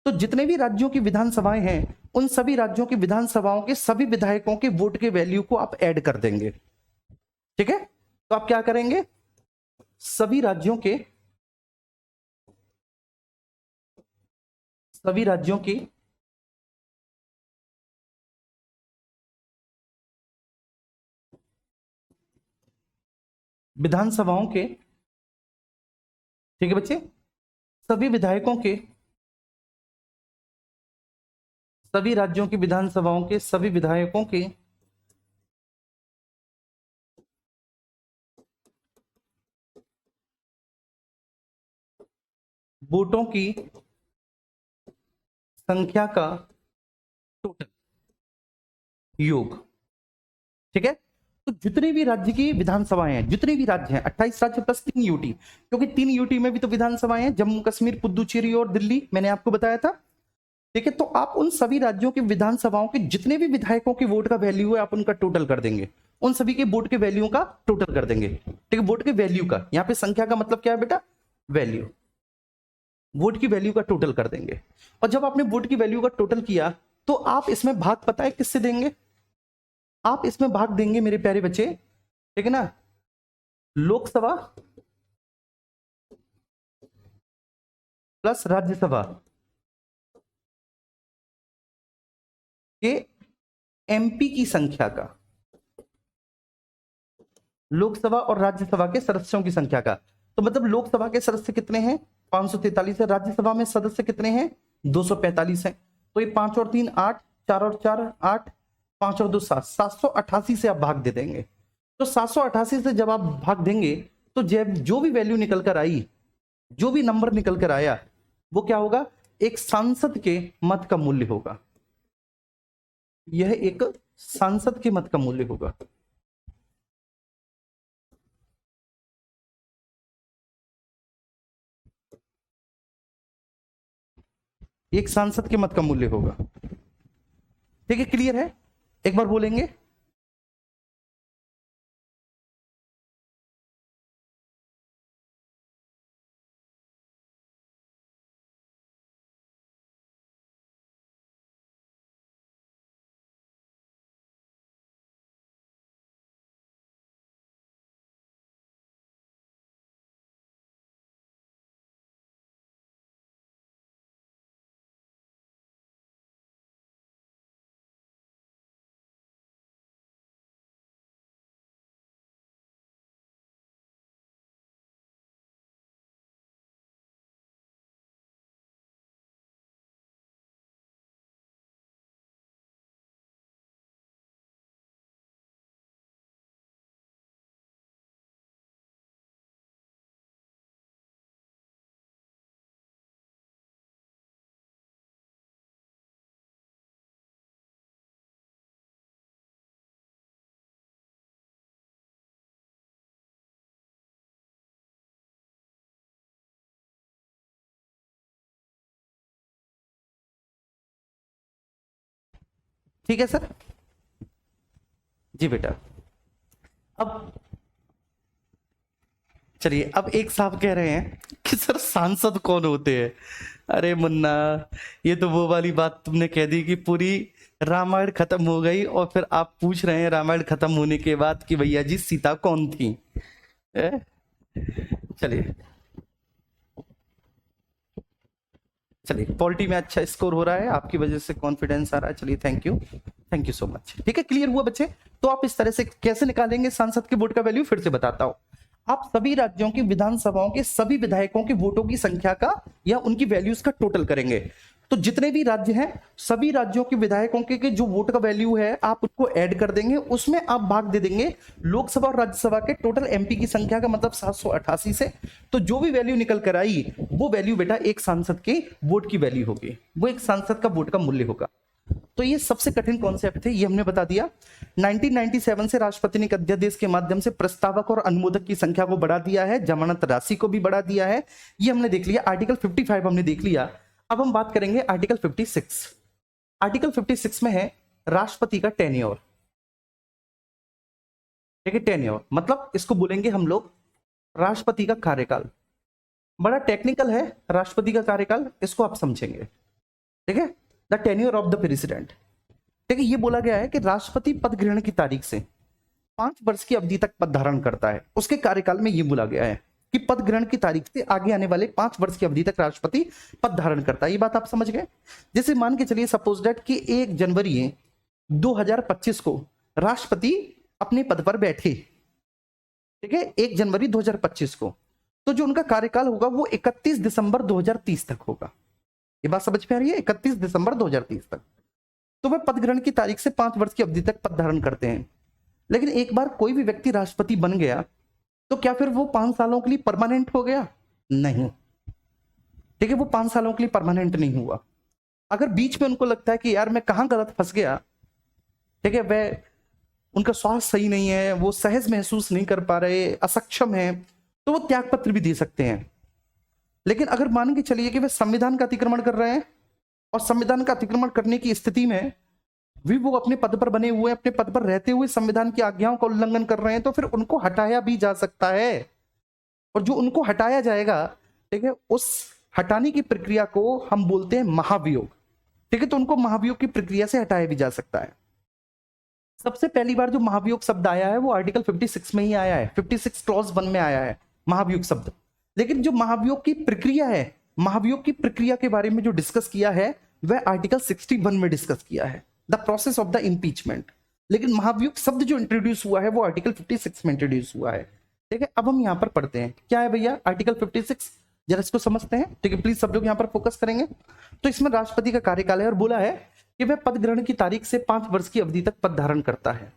तो जितने भी राज्यों की विधानसभाएं हैं उन सभी राज्यों की विधानसभाओं के सभी विधायकों के वोट के वैल्यू को आप ऐड कर देंगे। ठीक है, तो आप क्या करेंगे, सभी राज्यों की विधानसभाओं के, ठीक है बच्चे, सभी विधायकों के, सभी राज्यों की विधानसभाओं के सभी विधायकों के वोटों की संख्या का टोटल योग। ठीक है, तो जितने भी राज्य की विधानसभाएं हैं, जितने भी राज्य हैं, 28 राज्य प्लस 3 यूटी, क्योंकि 3 यूटी में भी तो विधानसभाएं हैं, जम्मू कश्मीर, पुदुचेरी और दिल्ली, मैंने आपको बताया था। ठीक है, तो आप उन सभी राज्यों की विधानसभाओं के जितने भी विधायकों के वोट का वैल्यू है आप उनका टोटल कर देंगे, उन सभी के वोट के वैल्यू का टोटल कर देंगे। ठीक है, वोट के वैल्यू का, यहाँ पे संख्या का मतलब क्या है बेटा, वैल्यू, वोट की वैल्यू का टोटल कर देंगे। और जब आपने वोट की वैल्यू का टोटल किया तो आप इसमें भाग पता है किससे देंगे, आप इसमें भाग देंगे मेरे प्यारे बच्चे, ठीक है ना, लोकसभा प्लस राज्यसभा के एमपी की संख्या का, लोकसभा और राज्यसभा के सदस्यों की संख्या का। तो मतलब लोकसभा के सदस्य कितने हैं, 543 है, राज्यसभा में सदस्य कितने हैं, 245 है। तो ये 5 और 3 8, 4 और 4 8, 5 और 2 7, 788 से आप भाग दे देंगे। तो 788 से जब आप भाग देंगे तो जब जो भी वैल्यू निकल कर आई, जो भी नंबर निकल कर आया, वो क्या होगा, एक सांसद के मत का मूल्य होगा। यह एक सांसद के मत का मूल्य होगा। एक सांसद के मत का मूल्य होगा। ठीक है, क्लियर है, एक बार बोलेंगे। ठीक है सर, जी बेटा। अब चलिए, अब एक साहब कह रहे हैं कि सर सांसद कौन होते हैं। अरे मुन्ना, ये तो वो वाली बात तुमने कह दी कि पूरी रामायण खत्म हो गई और फिर आप पूछ रहे हैं रामायण खत्म होने के बाद कि भैया जी सीता कौन थी। चलिए चलिए, पॉलिटी में अच्छा स्कोर हो रहा है, आपकी वजह से कॉन्फिडेंस आ रहा है। चलिए, थैंक यू सो मच। ठीक है, क्लियर हुआ बच्चे। तो आप इस तरह से कैसे निकालेंगे सांसद के वोट का वैल्यू, फिर से बताता हूं। आप सभी राज्यों की विधानसभाओं के सभी विधायकों के वोटों की संख्या का या उनकी वैल्यूज का टोटल करेंगे। तो जितने भी राज्य हैं सभी राज्यों के विधायकों के जो वोट का वैल्यू है आप उसको ऐड कर देंगे, उसमें आप भाग दे देंगे लोकसभा और राज्यसभा के टोटल एमपी की संख्या का, मतलब 788 से। तो जो भी वैल्यू निकल कर आई वो वैल्यू बेटा एक सांसद के वोट की वैल्यू होगी, वो एक सांसद का वोट का मूल्य होगा। तो ये सबसे कठिन कॉन्सेप्ट थे, ये हमने बता दिया। 1997 से राष्ट्रपति ने एक अध्यादेश के माध्यम से प्रस्तावक और अनुमोदक की संख्या को बढ़ा दिया है, जमानत राशि को भी बढ़ा दिया है, ये हमने देख लिया। आर्टिकल 55 हमने देख लिया। अब हम बात करेंगे आर्टिकल 56। आर्टिकल 56 में है राष्ट्रपति का टेन्योर। ठीक है, टेन्योर मतलब इसको बोलेंगे हम लोग राष्ट्रपति का कार्यकाल। बड़ा टेक्निकल है राष्ट्रपति का कार्यकाल, इसको आप समझेंगे। ठीक है, the tenure of the president. ठीक है, ये बोला गया है कि राष्ट्रपति पद ग्रहण की तारीख से 5 वर्ष की अवधि तक पद धारण करता है। उसके कार्यकाल में ये बोला गया है कि पद ग्रहण की तारीख से आगे आने वाले 5 वर्ष की अवधि तक राष्ट्रपति पद धारण करता है। ये बात आप समझ गए। जैसे मान के चलिए सपोज दैट कि 1 जनवरी 2025 को राष्ट्रपति अपने पद पर बैठे। ठीक है, 1 जनवरी 2025 को, तो जो उनका कार्यकाल होगा वो 31 दिसंबर 2030 तक होगा। ये बात समझ में आ रही है, 31 दिसंबर 2030 तक। तो वह पद ग्रहण की तारीख से 5 वर्ष की अवधि तक पद धारण करते हैं। लेकिन एक बार कोई भी व्यक्ति राष्ट्रपति बन गया तो क्या फिर वो 5 सालों के लिए परमानेंट हो गया? नहीं। ठीक है, वो 5 सालों के लिए परमानेंट नहीं हुआ। अगर बीच में उनको लगता है कि यार मैं कहां गलत फंस गया, ठीक है, वह उनका स्वास्थ्य सही नहीं है, वो सहज महसूस नहीं कर पा रहे, असक्षम है, तो वो त्याग पत्र भी दे सकते हैं। लेकिन अगर मान के चलिए कि वे संविधान का अतिक्रमण कर रहे हैं और संविधान का अतिक्रमण करने की स्थिति में भी वो अपने पद पर बने हुए, अपने पद पर रहते हुए संविधान की आज्ञाओं का उल्लंघन कर रहे हैं, तो फिर उनको हटाया भी जा सकता है। और जो उनको हटाया जाएगा, ठीक है, उस हटाने की प्रक्रिया को हम बोलते हैं महाभियोग। ठीक है, तो उनको महाभियोग की प्रक्रिया से हटाया भी जा सकता है। सबसे पहली बार जो महाभियोग शब्द आया है वो आर्टिकल 56 में ही आया है, 56 क्लॉज 1 में आया है महाभियोग शब्द। लेकिन जो महाभियोग की प्रक्रिया है, महाभियोग की प्रक्रिया के बारे में जो डिस्कस किया है वह आर्टिकल 61 में डिस्कस किया है, the process of the impeachment. लेकिन महाभियोग शब्द जो इंट्रोड्यूस हुआ है वो आर्टिकल 56 में इंट्रोड्यूस हुआ है। ठीक है, अब हम यहां पर पढ़ते हैं क्या है भैया आर्टिकल 56, जरा इसको समझते हैं। ठीक है, प्लीज सब लोग यहां पर फोकस करेंगे। तो इसमें राष्ट्रपति का कार्यकाल है और बोला है कि वह पद ग्रहण की तारीख से 5 वर्ष की अवधि तक पद धारण करता है।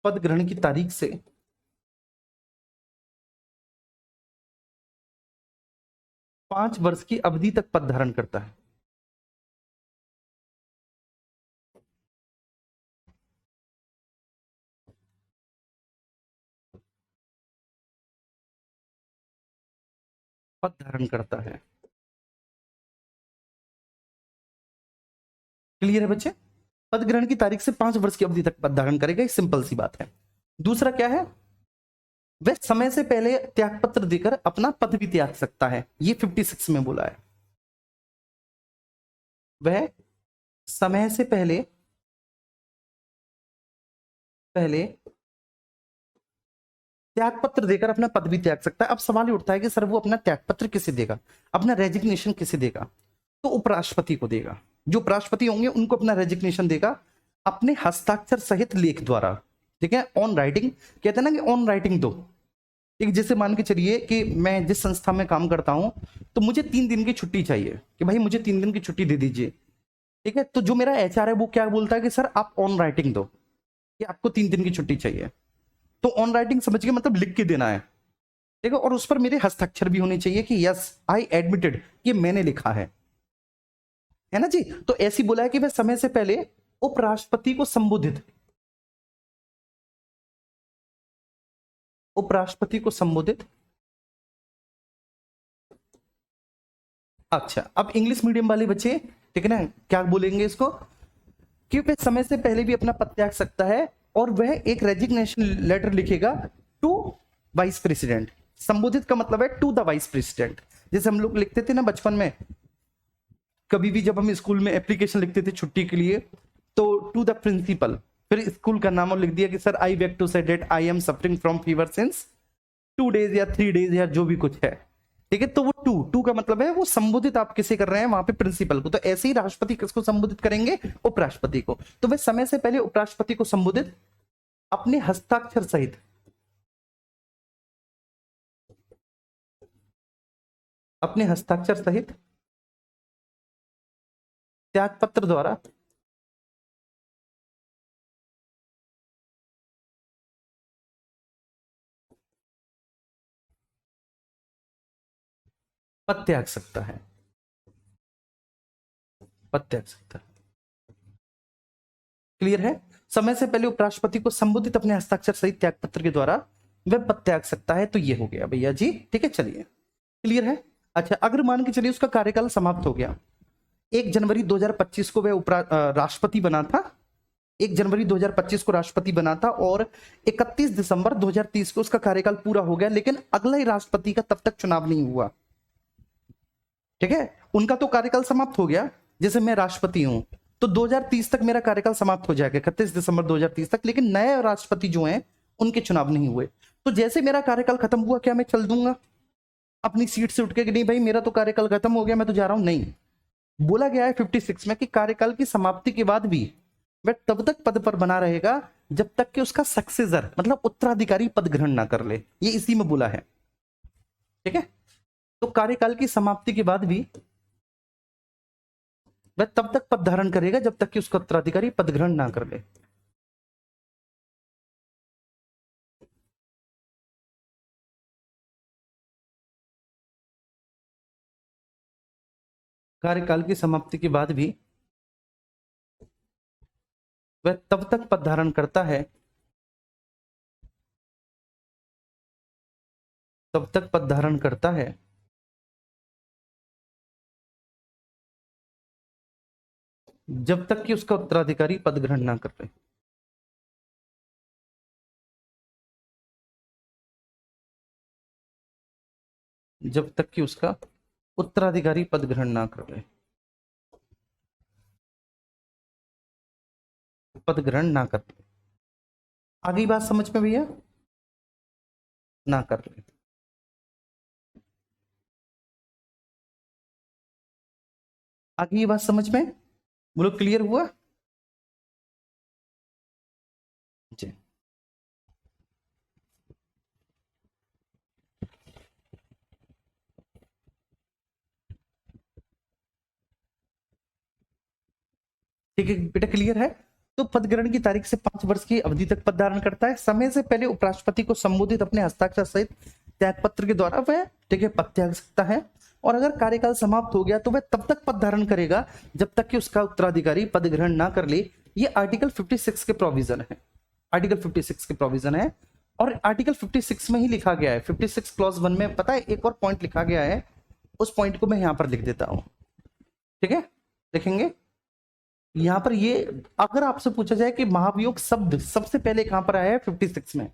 पद ग्रहण की तारीख से 5 वर्ष की अवधि तक पद धारण करता है। पद धारण करता है। क्लियर है बच्चे? पद ग्रहण की तारीख से 5 वर्ष की अवधि तक पद धारण करेगा, ये सिंपल सी बात है। दूसरा क्या है, वह समय से पहले त्याग पत्र देकर अपना पद भी त्याग सकता है, ये 56 में बोला है। वह समय से पहले त्याग पत्र देकर अपना पद भी त्याग सकता है। अब सवाल ये उठता है कि सर वो अपना त्याग पत्र किसे देगा, अपना रेजिग्नेशन किसे देगा? तो उपराष्ट्रपति को देगा। जो उपराष्ट्रपति होंगे उनको अपना रेजिग्नेशन देगा अपने हस्ताक्षर सहित लेख द्वारा। ठीक है, ऑन राइटिंग कहते हैं ना कि ऑन राइटिंग दो। एक जैसे मान के चलिए कि मैं जिस संस्था में काम करता हूं तो मुझे 3 दिन की छुट्टी चाहिए कि भाई मुझे 3 दिन की छुट्टी दे दीजिए। ठीक है, तो जो मेरा एचआर है वो क्या बोलता है कि सर आप ऑन राइटिंग दो कि आपको 3 दिन की छुट्टी चाहिए। तो ऑन राइटिंग समझ के मतलब लिख के देना है। ठीक है, और उस पर मेरे हस्ताक्षर भी होने चाहिए कि यस आई एडमिटेड, कि मैंने लिखा है ना जी। तो ऐसी बोला है कि वह समय से पहले उपराष्ट्रपति को संबोधित अच्छा, अब इंग्लिश मीडियम वाले बच्चे ठीक है ना, क्या बोलेंगे इसको कि वह समय से पहले भी अपना पद त्याग सकता है और वह एक रेजिग्नेशन लेटर लिखेगा टू वाइस प्रेसिडेंट। संबोधित का मतलब है टू द वाइस प्रेसिडेंट। जैसे हम लोग लिखते थे ना बचपन में, कभी भी जब हम स्कूल में एप्लीकेशन लिखते थे छुट्टी के लिए, तो टू द प्रिंसिपल, फिर स्कूल का नाम और लिख दिया कि sir I beg to say that I am suffering from fever since 2 days या 3 डेज या जो भी कुछ है। ठीक है, तो वो टू का मतलब है वो संबोधित आप किसे कर रहे हैं वहां पे, प्रिंसिपल को। तो ऐसे ही राष्ट्रपति किसको संबोधित करेंगे? उपराष्ट्रपति को। तो वे समय से पहले उपराष्ट्रपति को संबोधित अपने हस्ताक्षर सहित त्यागपत्र द्वारा पद त्याग सकता है, पद त्याग सकता है। क्लियर है? समय से पहले उपराष्ट्रपति को संबोधित अपने हस्ताक्षर सहित त्याग पत्र के द्वारा वह पद त्याग सकता है। तो ये हो गया भैया जी, ठीक है, चलिए क्लियर है। अच्छा, अगर मान के चलिए उसका कार्यकाल समाप्त हो गया, 1 जनवरी 2025 को वह राष्ट्रपति बना था, 1 जनवरी 2025 को राष्ट्रपति बना था और 31 दिसंबर 2030 को उसका कार्यकाल पूरा हो गया, लेकिन अगला ही राष्ट्रपति का तब तक चुनाव नहीं हुआ। ठीक है, उनका तो कार्यकाल समाप्त हो गया, जैसे मैं राष्ट्रपति हूं तो 2030 तक मेरा कार्यकाल समाप्त हो जाएगा, 31 दिसंबर 2030 तक, लेकिन नए राष्ट्रपति जो हैं उनके चुनाव नहीं हुए। तो जैसे मेरा कार्यकाल खत्म हुआ, क्या मैं चल दूंगा अपनी सीट से उठ के कि नहीं भाई मेरा तो कार्यकाल खत्म हो गया, मैं तो जा रहा हूं? नहीं, बोला गया है 56 में कि कार्यकाल की समाप्ति के बाद भी वह तब तक पद पर बना रहेगा जब तक कि उसका सक्सेसर मतलब उत्तराधिकारी पद ग्रहण ना कर ले। ये इसी में बोला है, ठीक है। तो कार्यकाल की समाप्ति के बाद भी वह तब तक पद धारण करेगा जब तक कि उसका उत्तराधिकारी पद ग्रहण ना कर ले। कार्यकाल की समाप्ति के बाद भी वह तब तक पद धारण करता है, तब तक पद धारण करता है जब तक कि उसका उत्तराधिकारी पद ग्रहण ना कर ले। जब तक कि उसका उत्तराधिकारी पद ग्रहण ना कर ले, पद ग्रहण ना कर ले। आगे बात समझ में भैया? ना कर ले। आगे ये बात समझ में बोलो, क्लियर हुआ जी? ठीक है बेटा, क्लियर है। तो पद ग्रहण की तारीख से 5 वर्ष की अवधि तक पद धारण करता है। समय से पहले उपराष्ट्रपति को संबोधित अपने हस्ताक्षर सहित त्याग पत्र के द्वारा वह, ठीक है, पद त्याग सकता है। और अगर कार्यकाल समाप्त हो गया तो वह तब तक पद धारण करेगा जब तक कि उसका उत्तराधिकारी पद ग्रहण ना कर ले। ये आर्टिकल 56 के प्रोविजन है, आर्टिकल 56 के प्रोविजन है। और आर्टिकल 56 में ही लिखा गया है, 56 क्लॉज 1 में पता है एक और पॉइंट लिखा गया है, उस पॉइंट को मैं यहां पर लिख देता हूं, ठीक है। देखेंगे यहां पर, ये अगर आपसे पूछा जाए कि महाभियोग शब्द सबसे पहले कहां पर आया है 56 में,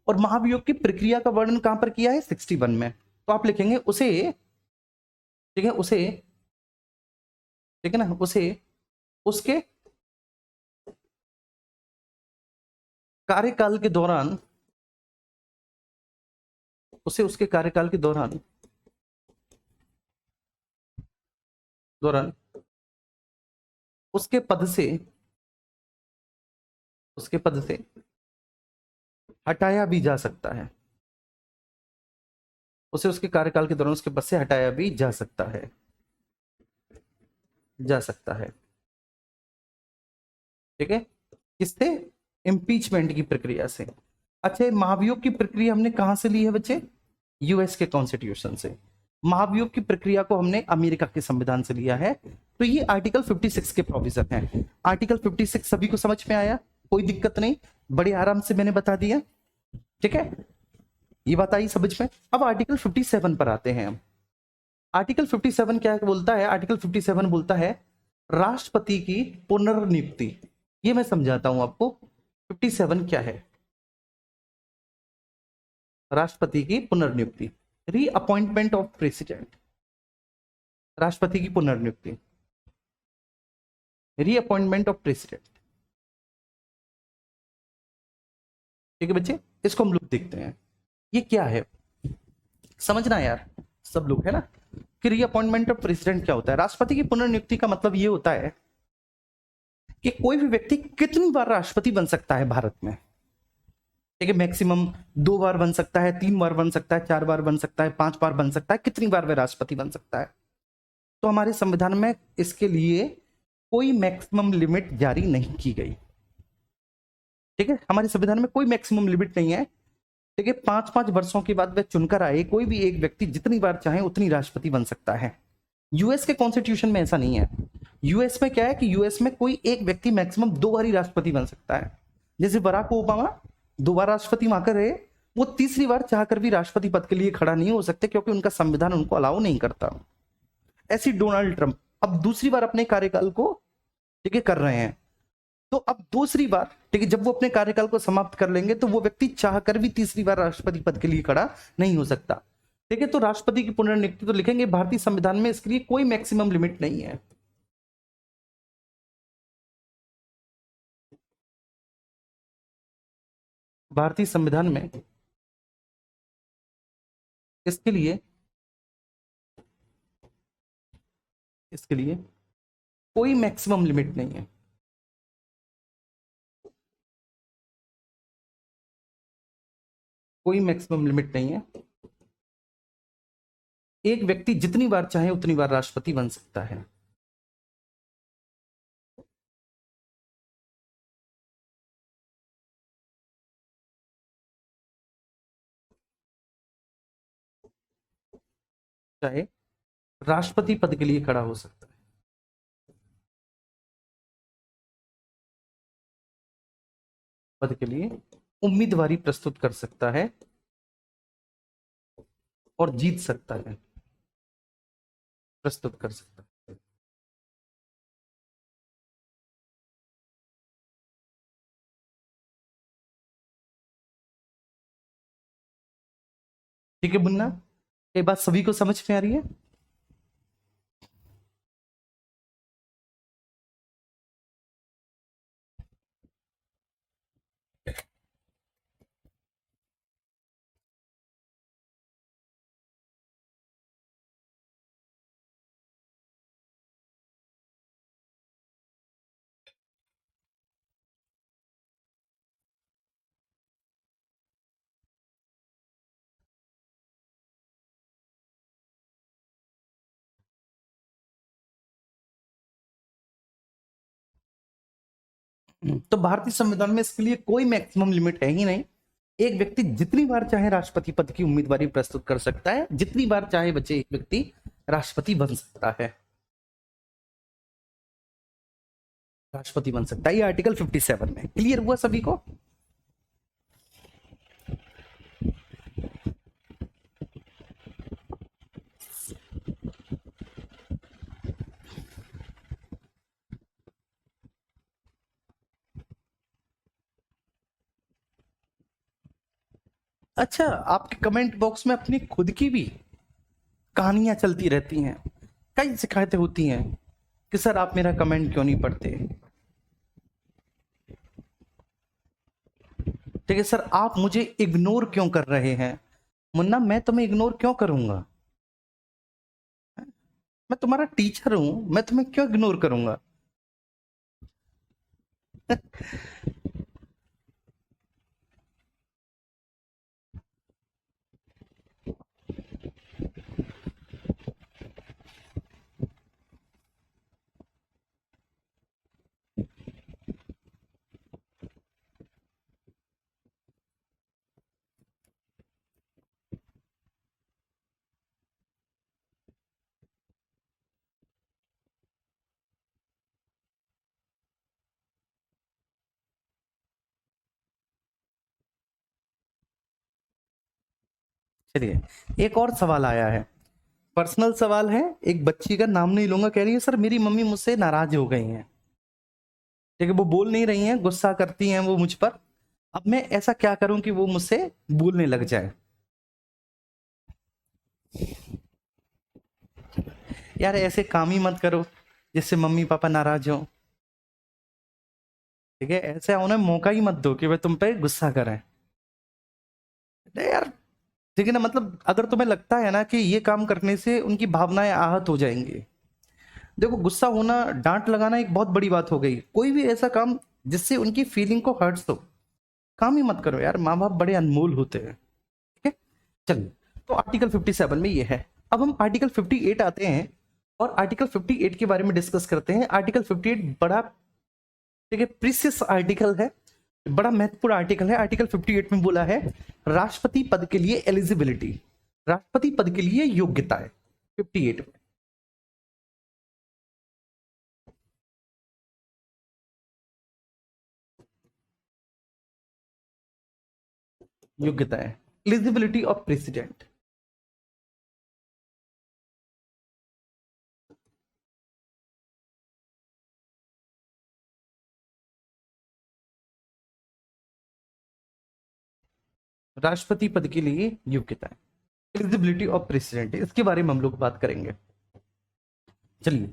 और महाभियोग की प्रक्रिया का वर्णन कहां पर किया है 61 में, तो आप लिखेंगे उसे, ठीक है, उसे, ठीक है ना, उसे उसके कार्यकाल के दौरान, उसे उसके कार्यकाल के दौरान उसके पद से, उसके पद से हटाया भी जा सकता है। उसे उसके कार्यकाल के दौरान उसके पद से हटाया भी जा सकता है, जा सकता है, ठीक है। किससे? इम्पीचमेंट की प्रक्रिया से। अच्छा, महाभियोग की प्रक्रिया हमने कहां से ली है बच्चे? यूएस के कॉन्स्टिट्यूशन से। महाभियोग की प्रक्रिया को हमने अमेरिका के संविधान से लिया है। तो ये आर्टिकल 56 के प्रोविजन है। आर्टिकल 56 सभी को समझ में आया? कोई दिक्कत नहीं, बड़े आराम से मैंने बता दिया, ठीक है, ये बात आई समझ में। अब आर्टिकल 57 पर आते हैं हम। आर्टिकल 57 क्या बोलता है? आर्टिकल 57 बोलता है राष्ट्रपति की पुनर्नियुक्ति। ये मैं समझाता हूं आपको 57 क्या है। राष्ट्रपति की पुनर्नियुक्ति, रीअपॉइंटमेंट ऑफ प्रेसिडेंट, राष्ट्रपति की पुनर्नियुक्ति, रीअपॉइंटमेंट ऑफ प्रेसिडेंट, ठीक है बच्चे। इसको हम लोग देखते हैं ये क्या है, समझना यार सब लोग, है ना, कि रीअपॉइंटमेंट ऑफ प्रेसिडेंट क्या होता है। राष्ट्रपति की पुनर्नियुक्ति का मतलब ये होता है कि कोई भी व्यक्ति कितनी बार राष्ट्रपति बन सकता है भारत में, ठीक है। मैक्सिमम 2 बार बन सकता है, 3 बार बन सकता है, 4 बार बन सकता है, 5 बार बन सकता है, कितनी बार वह राष्ट्रपति बन सकता है। तो हमारे संविधान में इसके लिए कोई मैक्सिमम लिमिट जारी नहीं की गई, ठीक है। हमारे संविधान में कोई मैक्सिमम लिमिट नहीं है ठीक है, 5-5 वर्षों के बाद वह चुनकर आए, कोई भी एक व्यक्ति जितनी बार चाहे उतनी राष्ट्रपति बन सकता है। यूएस के कॉन्स्टिट्यूशन में ऐसा नहीं है। यूएस में क्या है कि यूएस में कोई एक व्यक्ति मैक्सिमम 2 बार ही राष्ट्रपति बन सकता है। जैसे बराक ओबामा 2 बार राष्ट्रपति वहां रहे, वो तीसरी बार चाहकर भी राष्ट्रपति पद के लिए खड़ा नहीं हो सकते क्योंकि उनका संविधान उनको अलाउ नहीं करता। ऐसी डोनाल्ड ट्रंप अब दूसरी बार अपने कार्यकाल को ठीक है कर रहे हैं, तो अब दूसरी बार ठीक है जब वो अपने कार्यकाल को समाप्त कर लेंगे तो वो व्यक्ति चाहकर भी तीसरी बार राष्ट्रपति पद के लिए खड़ा नहीं हो सकता। ठीक है, तो राष्ट्रपति की पुनर्नियुक्ति तो लिखेंगे भारतीय संविधान में, इसके लिए कोई मैक्सिमम लिमिट नहीं है। भारतीय संविधान में इसके लिए कोई मैक्सिमम लिमिट नहीं है। कोई मैक्सिमम लिमिट नहीं है। एक व्यक्ति जितनी बार चाहे उतनी बार राष्ट्रपति बन सकता है। चाहे राष्ट्रपति पद के लिए खड़ा हो सकता है। पद के लिए उम्मीदवारी प्रस्तुत कर सकता है और जीत सकता है, प्रस्तुत कर सकता है। ठीक है मुन्ना, ये बात सभी को समझ में आ रही है? तो भारतीय संविधान में इसके लिए कोई मैक्सिमम लिमिट है ही नहीं। एक व्यक्ति जितनी बार चाहे राष्ट्रपति पद की उम्मीदवारी प्रस्तुत कर सकता है, जितनी बार चाहे बच्चे एक व्यक्ति राष्ट्रपति बन सकता है। राष्ट्रपति बन सकता है, ये आर्टिकल 57 में क्लियर हुआ सभी को? अच्छा, आपके कमेंट बॉक्स में अपनी खुद की भी कहानियां चलती रहती हैं, कई शिकायतें होती हैं कि सर आप मेरा कमेंट क्यों नहीं पढ़ते। ठीक है सर, आप मुझे इग्नोर क्यों कर रहे हैं? मुन्ना, मैं तुम्हें इग्नोर क्यों करूंगा? मैं तुम्हारा टीचर हूं, मैं तुम्हें क्यों इग्नोर करूंगा? चलिए, एक और सवाल आया है, पर्सनल सवाल है। एक बच्ची का नाम नहीं लूंगा, कह रही है सर मेरी मम्मी मुझसे नाराज हो गई हैं। ठीक है, वो बोल नहीं रही हैं, गुस्सा करती हैं वो मुझ पर। अब मैं ऐसा क्या करूं कि वो मुझसे बोलने लग जाए? यार ऐसे काम ही मत करो जिससे मम्मी पापा नाराज हो। ठीक है, ऐसे उन्हें मौका ही मत दो कि वे तुम पे गुस्सा करें। नहीं यार, ठीक है ना, मतलब अगर तुम्हें लगता है ना कि ये काम करने से उनकी भावनाएं आहत हो जाएंगी, देखो गुस्सा होना, डांट लगाना एक बहुत बड़ी बात हो गई। कोई भी ऐसा काम जिससे उनकी फीलिंग को हर्ट्स हो, काम ही मत करो यार, माँ बाप बड़े अनमोल होते हैं। ठीक है, चलिए, तो आर्टिकल 57 में ये है। अब हम आर्टिकल 58 आते हैं और आर्टिकल 58 के बारे में डिस्कस करते हैं। आर्टिकल 58 बड़ा ठीक है प्रीसियस आर्टिकल है, बड़ा महत्वपूर्ण आर्टिकल है। आर्टिकल 58 में बोला है राष्ट्रपति पद के लिए एलिजिबिलिटी, राष्ट्रपति पद के लिए योग्यता है 58 में। योग्यता है एलिजिबिलिटी ऑफ प्रेसिडेंट। राष्ट्रपति पद के लिए योग्यता है एलिजिबिलिटी ऑफ प्रेसिडेंट, इसके बारे में हम लोग बात करेंगे। चलिए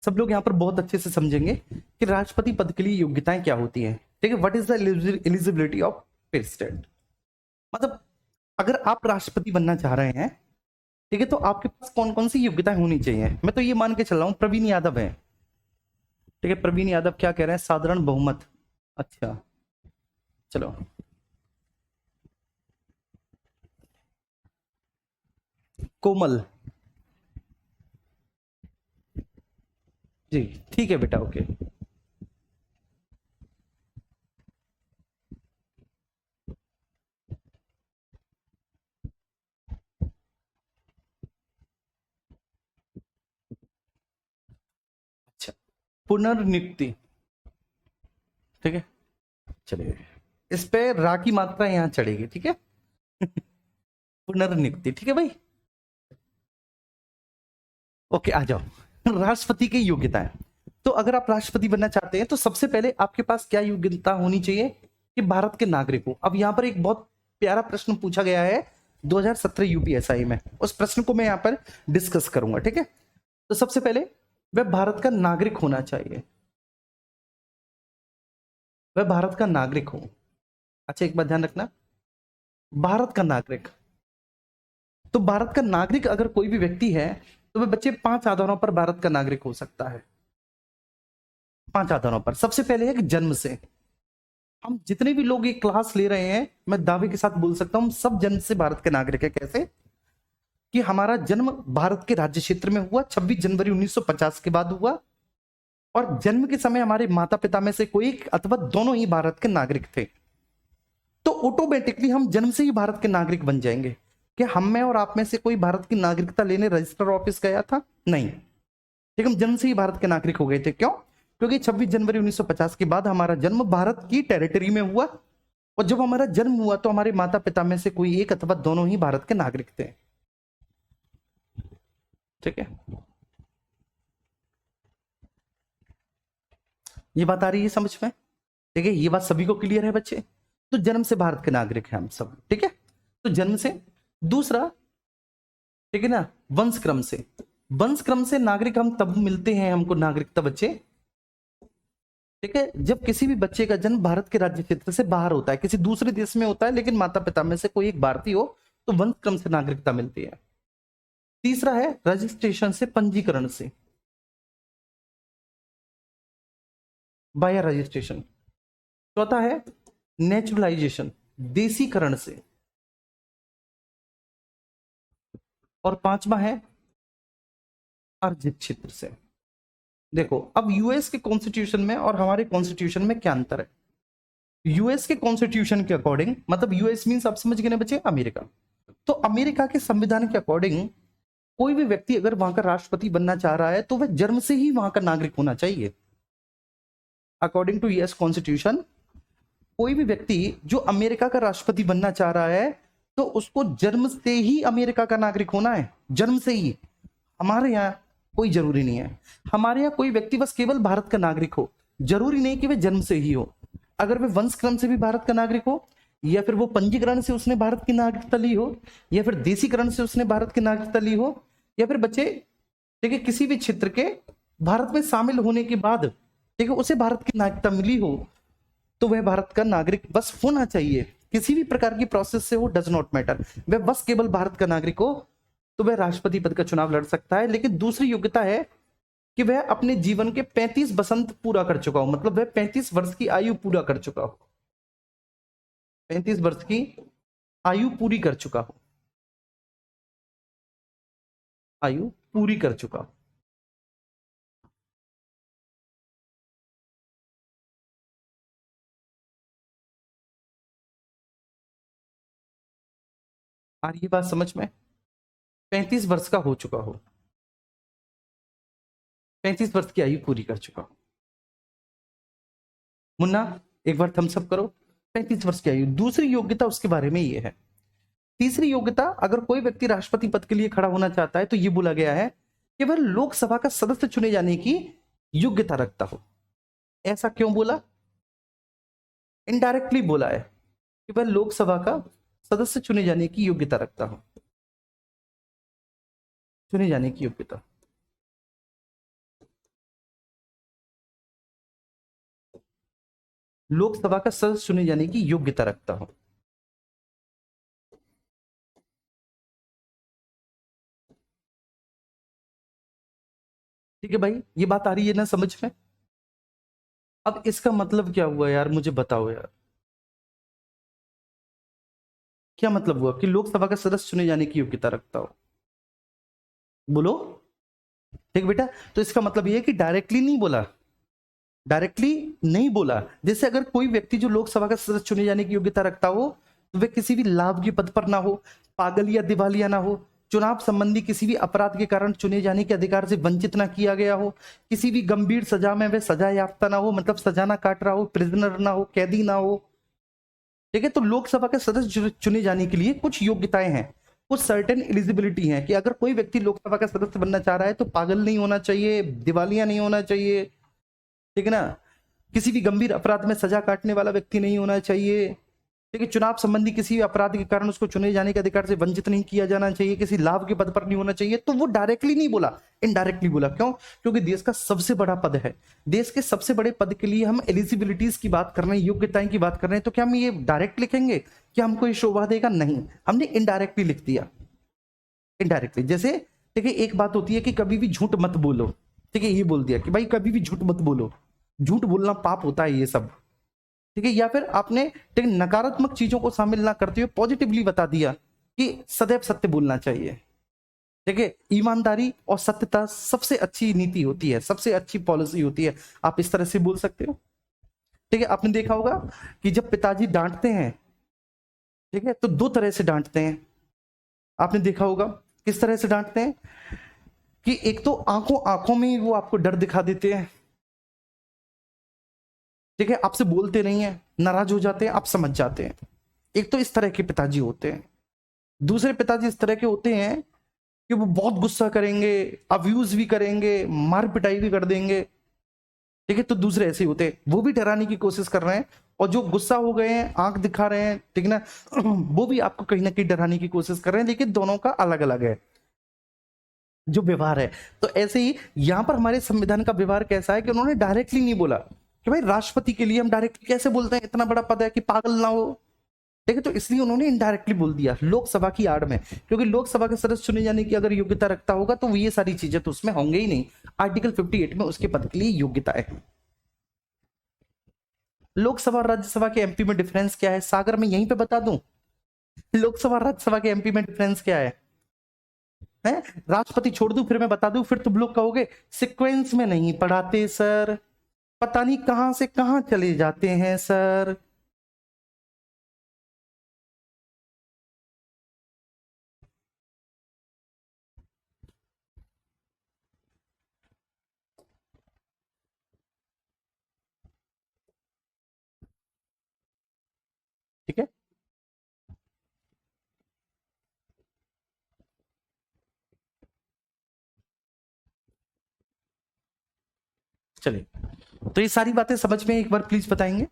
सब लोग यहाँ पर बहुत अच्छे से समझेंगे कि राष्ट्रपति पद के लिए योग्यताएं क्या होती हैं। ठीक है, what is the eligibility of president, मतलब अगर आप राष्ट्रपति बनना चाह रहे हैं, ठीक है, तो आपके पास कौन कौन सी योग्यताएं होनी चाहिए। मैं तो ये मान के चल रहा हूँ प्रवीण यादव है, ठीक है, प्रवीण यादव क्या कह रहे हैं, साधारण बहुमत। अच्छा चलो, कोमल जी, ठीक है बेटा, ओके। अच्छा, पुनर्नियुक्ति, ठीक है, चलिए इस पे रा की मात्रा यहाँ चढ़ेगी, ठीक है। पुनर्नियुक्ति, ठीक है भाई, ओके आ जाओ। राष्ट्रपति की योग्यता है, तो अगर आप राष्ट्रपति बनना चाहते हैं तो सबसे पहले आपके पास क्या योग्यता होनी चाहिए कि भारत के नागरिक हो। अब यहाँ पर एक बहुत प्यारा प्रश्न पूछा गया है 2017 यूपीएसआई में, उस प्रश्न को मैं यहाँ पर डिस्कस करूंगा, ठीक है। तो सबसे पहले वह भारत का नागरिक होना चाहिए, वह भारत का नागरिक हो। अच्छा एक बात ध्यान रखना, भारत का नागरिक, तो भारत का नागरिक अगर कोई भी व्यक्ति है तो वह बच्चे 5 आधारों पर भारत का नागरिक हो सकता है। 5 आधारों पर, सबसे पहले है कि जन्म से। हम जितने भी लोग ये क्लास ले रहे हैं, मैं दावे के साथ बोल सकता हूं हम सब जन्म से भारत के नागरिक है। कैसे कि हमारा जन्म भारत के राज्य क्षेत्र में हुआ, 26 जनवरी 1950 के बाद हुआ, और जन्म के समय हमारे माता पिता में से कोई एक अथवा दोनों ही भारत के नागरिक थे, तो ऑटोमेटिकली हम जन्म से ही भारत के नागरिक बन जाएंगे। क्या हम में और आप में से कोई भारत की नागरिकता लेने रजिस्टर ऑफिस गया था? नहीं, ठीक, हम जन्म से ही भारत के नागरिक हो गए थे। क्यों? क्योंकि 26 जनवरी 1950 के बाद हमारा जन्म भारत की टेरिटरी में हुआ, और जब हमारा जन्म हुआ तो हमारे माता पिता में से कोई एक अथवा दोनों ही भारत के नागरिक थे, ठीक है। ये बात आ रही है समझ में? ठीक है, ये बात सभी को क्लियर है बच्चे? तो जन्म से भारत के नागरिक हैं हम सब, ठीक है, तो जन्म से। दूसरा, ठीक है ना, वंश क्रम से। वंश क्रम से नागरिक हम तब मिलते हैं हमको नागरिकता बच्चे, ठीक है, जब किसी भी बच्चे का जन्म भारत के राज्य क्षेत्र से बाहर होता है, किसी दूसरे देश में होता है, लेकिन माता पिता में से कोई एक भारतीय हो, तो वंश क्रम से नागरिकता मिलती है। तीसरा है रजिस्ट्रेशन से, पंजीकरण से, बाया रजिस्ट्रेशन। चौथा है नेचुरलाइजेशन, देसीकरण से, और पांचवा है अर्जित क्षेत्र से। देखो अब यूएस के कॉन्स्टिट्यूशन में और हमारे कॉन्स्टिट्यूशन में क्या अंतर है। यूएस के कॉन्स्टिट्यूशन के अकॉर्डिंग, मतलब यूएस मींस आप समझ गए ना बच्चे, अमेरिका, तो अमेरिका के संविधान के अकॉर्डिंग कोई भी व्यक्ति अगर वहां का राष्ट्रपति बनना चाह रहा है तो वह जन्म से ही वहां का नागरिक होना चाहिए। अकॉर्डिंग टू यूएस कॉन्स्टिट्यूशन, कोई भी व्यक्ति जो अमेरिका का राष्ट्रपति बनना चाह रहा है तो उसको जन्म से ही अमेरिका का नागरिक होना है, जन्म से ही। हमारे यहाँ कोई जरूरी नहीं है, हमारे यहाँ कोई व्यक्ति बस केवल भारत का नागरिक हो, जरूरी नहीं कि वह जन्म से ही हो। अगर वह वंश क्रम से भी भारत का नागरिक हो, या फिर वो पंजीकरण से उसने भारत की नागरिकता ली हो, या फिर देसीकरण से उसने भारत की नागरिकता ली हो, या फिर बच्चे ठीक है किसी भी क्षेत्र के भारत में शामिल होने के बाद ठीक है उसे भारत की नागरिकता मिली हो, तो वह भारत का नागरिक बस होना चाहिए। किसी भी प्रकार की प्रोसेस से हो, डज नॉट मैटर, वह बस केवल भारत का नागरिक हो तो वह राष्ट्रपति पद का चुनाव लड़ सकता है। लेकिन दूसरी योग्यता है कि वह अपने जीवन के 35 बसंत पूरा कर चुका हो, मतलब वह 35 वर्ष की आयु पूरा कर चुका हो, 35 वर्ष की आयु पूरी कर चुका हो, आयु पूरी कर चुका हो। आ रही है बात समझ में? 35 वर्ष का हो चुका हो, 35 वर्ष की आयु पूरी कर चुका हो। मुन्ना एक बार थम्स अप करो। 35 वर्ष की आयु। दूसरी योग्यता उसके बारे में ये है। तीसरी योग्यता, अगर कोई व्यक्ति राष्ट्रपति पद के लिए खड़ा होना चाहता है तो ये बोला गया है कि वह लोकसभा का सदस्य चुने जाने की योग्यता रखता हो। ऐसा क्यों बोला? इनडायरेक्टली बोला है कि वह लोकसभा का सदस्य चुने जाने की योग्यता रखता हो। चुने जाने की योग्यता। लोकसभा का सदस्य चुने जाने की योग्यता रखता हो। ठीक है भाई, ये बात आ रही है ना समझ में? अब इसका मतलब क्या हुआ यार, मुझे बताओ यार, क्या मतलब हुआ कि लोकसभा का सदस्य चुने जाने की योग्यता रखता हो? बोलो। ठीक बेटा, तो इसका मतलब ये है कि डायरेक्टली नहीं बोला, डायरेक्टली नहीं बोला। जैसे अगर कोई व्यक्ति जो लोकसभा का सदस्य चुने जाने की योग्यता रखता हो तो वह किसी भी लाभ के पद पर ना हो, पागल या दिवालिया ना हो, चुनाव संबंधी किसी भी अपराध के कारण चुने जाने के अधिकार से वंचित ना किया गया हो, किसी भी गंभीर सजा में वह सजा याफ्ता ना हो, मतलब सजा ना काट रहा हो, प्रिजनर ना हो, कैदी ना हो। ठीक है, तो लोकसभा के सदस्य चुने जाने के लिए कुछ योग्यताएं हैं, कुछ सर्टेन एलिजिबिलिटी है कि अगर कोई व्यक्ति लोकसभा का सदस्य बनना चाह रहा है तो पागल नहीं होना चाहिए, दिवालिया नहीं होना चाहिए, ठीक है ना, किसी भी गंभीर अपराध में सजा काटने वाला व्यक्ति नहीं होना चाहिए, ठीक है, चुनाव संबंधी किसी भी अपराध के कारण उसको चुने जाने के अधिकार से वंचित नहीं किया जाना चाहिए, किसी लाभ के पद पर नहीं होना चाहिए। तो वो डायरेक्टली नहीं बोला, इनडायरेक्टली बोला। क्यों? क्योंकि देश का सबसे बड़ा पद है, देश के सबसे बड़े पद के लिए हम एलिजिबिलिटीज की बात कर रहे हैं, योग्यताएं की बात कर रहे हैं, तो क्या हम ये डायरेक्ट लिखेंगे कि हमको ये शोभा देगा? नहीं, हमने इनडायरेक्टली लिख दिया, इनडायरेक्टली। जैसे ठीक है, एक बात होती है कि कभी भी झूठ मत बोलो, ठीक है, ये बोल दिया कि भाई कभी भी झूठ मत बोलो, झूठ बोलना पाप होता है, ये सब। ठीक है, या फिर आपने ठीक नकारात्मक चीजों को शामिल ना करते हुए पॉजिटिवली बता दिया कि सदैव सत्य बोलना चाहिए। ठीक है, ईमानदारी और सत्यता सबसे अच्छी नीति होती है, सबसे अच्छी पॉलिसी होती है, आप इस तरह से बोल सकते हो। ठीक है, आपने देखा होगा कि जब पिताजी डांटते हैं, ठीक है, तो दो तरह से डांटते हैं। आपने देखा होगा किस तरह से डांटते हैं कि एक तो आंखों आंखों में ही वो आपको डर दिखा देते हैं, ठीक है, आपसे बोलते नहीं है, नाराज हो जाते हैं, आप समझ जाते हैं। एक तो इस तरह के पिताजी होते हैं। दूसरे पिताजी इस तरह के होते हैं कि वो बहुत गुस्सा करेंगे, अब्यूज भी करेंगे, मार पिटाई भी कर देंगे। ठीक है, तो दूसरे ऐसे ही होते हैं, वो भी डराने की कोशिश कर रहे हैं, और जो गुस्सा हो गए हैं, आंख दिखा रहे हैं, ठीक ना, वो भी आपको कहीं ना कहीं डराने की कोशिश कर रहे हैं, लेकिन दोनों का अलग अलग है जो व्यवहार है। तो ऐसे ही यहां पर हमारे संविधान का व्यवहार कैसा है कि उन्होंने डायरेक्टली नहीं बोला कि भाई राष्ट्रपति के लिए हम डायरेक्टली कैसे बोलते हैं, इतना बड़ा पद है कि पागल ना हो। ठीक है, तो इसलिए उन्होंने इनडायरेक्टली बोल दिया लोकसभा की आड़ में, क्योंकि लोकसभा के सदस्य चुने जाने की अगर योग्यता रखता होगा तो ये सारी चीजें तो उसमें होंगे ही नहीं। आर्टिकल 58 में उसके पद के लिए योग्यता है। लोकसभा और राज्यसभा के एमपी में डिफरेंस क्या है, सागर में यहीं पे बता दूं। लोकसभा और राज्यसभा के एमपी में डिफरेंस क्या है? राष्ट्रपति छोड़ दूं फिर मैं बता दूं, फिर तुम लोग कहोगे सीक्वेंस में नहीं पढ़ाते सर, पता नहीं कहां से कहां चले जाते हैं सर। ठीक है, चलिए, तो ये सारी बातें समझ में एक बार प्लीज बताएंगे।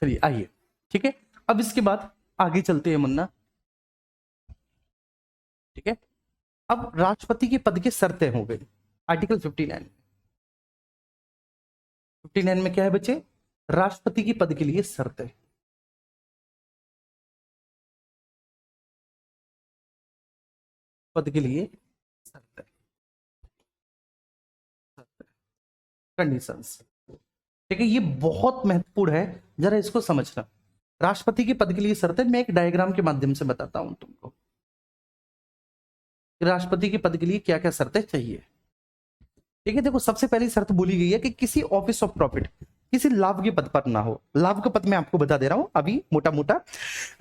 चलिए आइए, ठीक है, अब इसके बाद आगे चलते हैं मुन्ना। ठीक है, अब राष्ट्रपति के पद के शर्तें हो गई। आर्टिकल 59, 59 में क्या है बच्चे? राष्ट्रपति की पद के लिए शर्तें। पद के लिए शर्तें, कंडीशंस। ठीक है, ये बहुत महत्वपूर्ण है, जरा इसको समझना। राष्ट्रपति के पद के लिए शर्तें मैं एक डायग्राम के माध्यम से बताता हूं तुमको, राष्ट्रपति के पद के लिए क्या क्या शर्तें चाहिए। ठीक है, देखो सबसे पहली शर्त बोली गई है कि किसी ऑफिस ऑफ प्रॉफिट, किसी लाभ के पद पर ना हो। लाभ का पद मैं आपको बता दे रहा हूं अभी मोटा मोटा।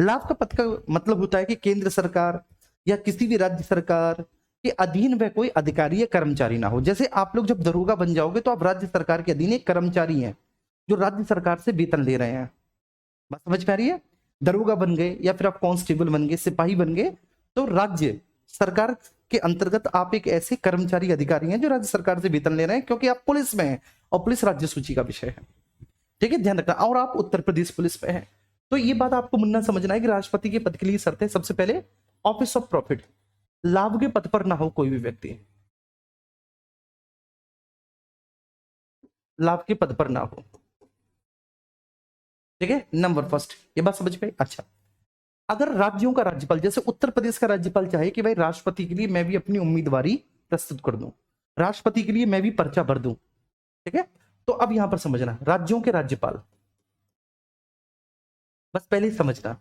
लाभ का पद का मतलब होता है कि केंद्र सरकार या किसी भी राज्य सरकार के अधीन वह कोई अधिकारी या कर्मचारी ना हो। जैसे आप लोग जब दरोगा बन जाओगे तो आप राज्य सरकार के अधीन एक कर्मचारी हैं जो राज्य सरकार से वेतन ले रहे हैं। बात समझ में आ रही है? दरोगा बन गए या फिर आप कांस्टेबल बन गए, सिपाही बन गए, तो राज्य सरकार के अंतर्गत आप एक ऐसे कर्मचारी अधिकारी हैं जो राज्य सरकार से वेतन ले रहे हैं, क्योंकि आप पुलिस में हैं और पुलिस राज्य सूची का विषय है। ठीक है, ध्यान रखना। और आप उत्तर प्रदेश पुलिस में हैं, तो ये बात आपको मुन्ना समझना है कि राष्ट्रपति के पद के लिए शर्तें, सबसे पहले ऑफिस ऑफ प्रॉफिट, लाभ के पद पर ना हो कोई भी व्यक्ति, लाभ के पद पर ना हो। ठीक है, नंबर फर्स्ट, ये बात समझ में? अच्छा, अगर राज्यों का राज्यपाल, जैसे उत्तर प्रदेश का राज्यपाल चाहे कि भाई राष्ट्रपति के लिए मैं भी अपनी उम्मीदवारी प्रस्तुत कर दूं, राष्ट्रपति के लिए मैं भी पर्चा भर दूं, ठीक है, तो अब यहां पर समझना, राज्यों के राज्यपाल, बस पहले ही समझना,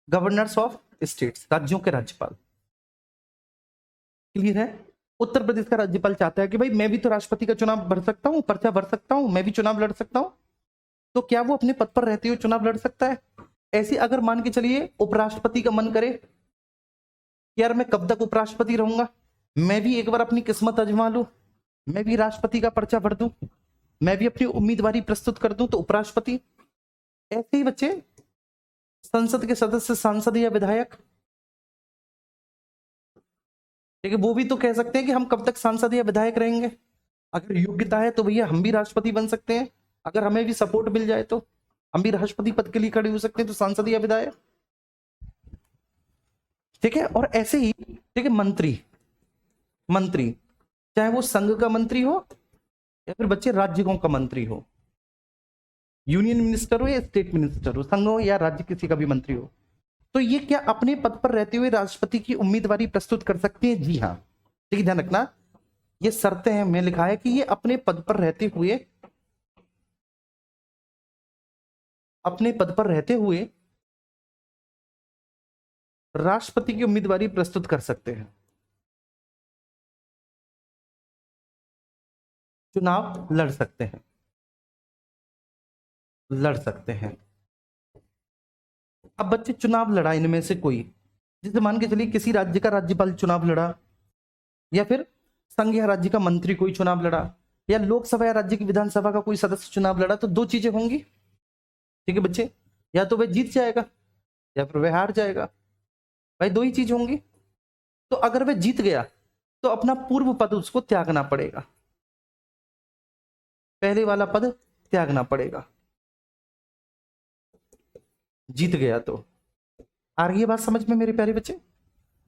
गवर्नर्स ऑफ स्टेट्स, राज्यों के राज्यपाल। क्लियर है? उत्तर प्रदेश का राज्यपाल चाहता है कि भाई मैं भी तो राष्ट्रपति का चुनाव भर सकता हूं, पर्चा भर सकता हूं, मैं भी चुनाव लड़ सकता हूं, तो क्या वो अपने पद पर रहते हुए चुनाव लड़ सकता है? ऐसे अगर मान के चलिए उपराष्ट्रपति का मन करे, यार मैं कब तक उपराष्ट्रपति रहूंगा, मैं भी एक बार अपनी किस्मत आजमा लूं, मैं भी राष्ट्रपति का पर्चा भर दूं, मैं भी अपनी उम्मीदवारी प्रस्तुत कर दूं, तो उपराष्ट्रपति। ऐसे ही बच्चे संसद के सदस्य, सांसद या विधायक, ठीक है, वो भी तो कह सकते हैं कि हम कब तक सांसद या विधायक रहेंगे, अगर योग्यता है तो भैया हम भी राष्ट्रपति बन सकते हैं, अगर हमें भी सपोर्ट मिल जाए तो हम भी राष्ट्रपति पद के लिए खड़े हो सकते हैं, तो सांसद या विधायक। ठीक है, और ऐसे ही ठीक है, मंत्री, मंत्री चाहे वो संघ का मंत्री हो या फिर बच्चे राज्यों का मंत्री हो, यूनियन मिनिस्टर हो या स्टेट मिनिस्टर हो, संघ हो या राज्य किसी का भी मंत्री हो, तो ये क्या अपने पद पर रहते हुए राष्ट्रपति की उम्मीदवारी प्रस्तुत कर सकते हैं? जी हाँ। ठीक है, ध्यान रखना, ये शर्तें हैं, मैं लिखा है कि ये अपने पद पर रहते हुए, अपने पद पर रहते हुए राष्ट्रपति की उम्मीदवारी प्रस्तुत कर सकते हैं, चुनाव लड़ सकते हैं, लड़ सकते हैं। अब बच्चे चुनाव लड़ा इनमें से कोई, जैसे मान के चलिए किसी राज्य का राज्यपाल चुनाव लड़ा, या फिर संघ या राज्य का मंत्री कोई चुनाव लड़ा, या लोकसभा या राज्य की विधानसभा का कोई सदस्य चुनाव लड़ा, तो दो चीजें होंगी। ठीक है बच्चे, या तो वह जीत जाएगा या फिर वह हार जाएगा, भाई दो ही चीज होंगी। तो अगर वह जीत गया तो अपना पूर्व पद उसको त्यागना पड़ेगा, पहले वाला पद त्यागना पड़ेगा, जीत गया तो। आ रही है बात समझ में मेरे प्यारे बच्चे?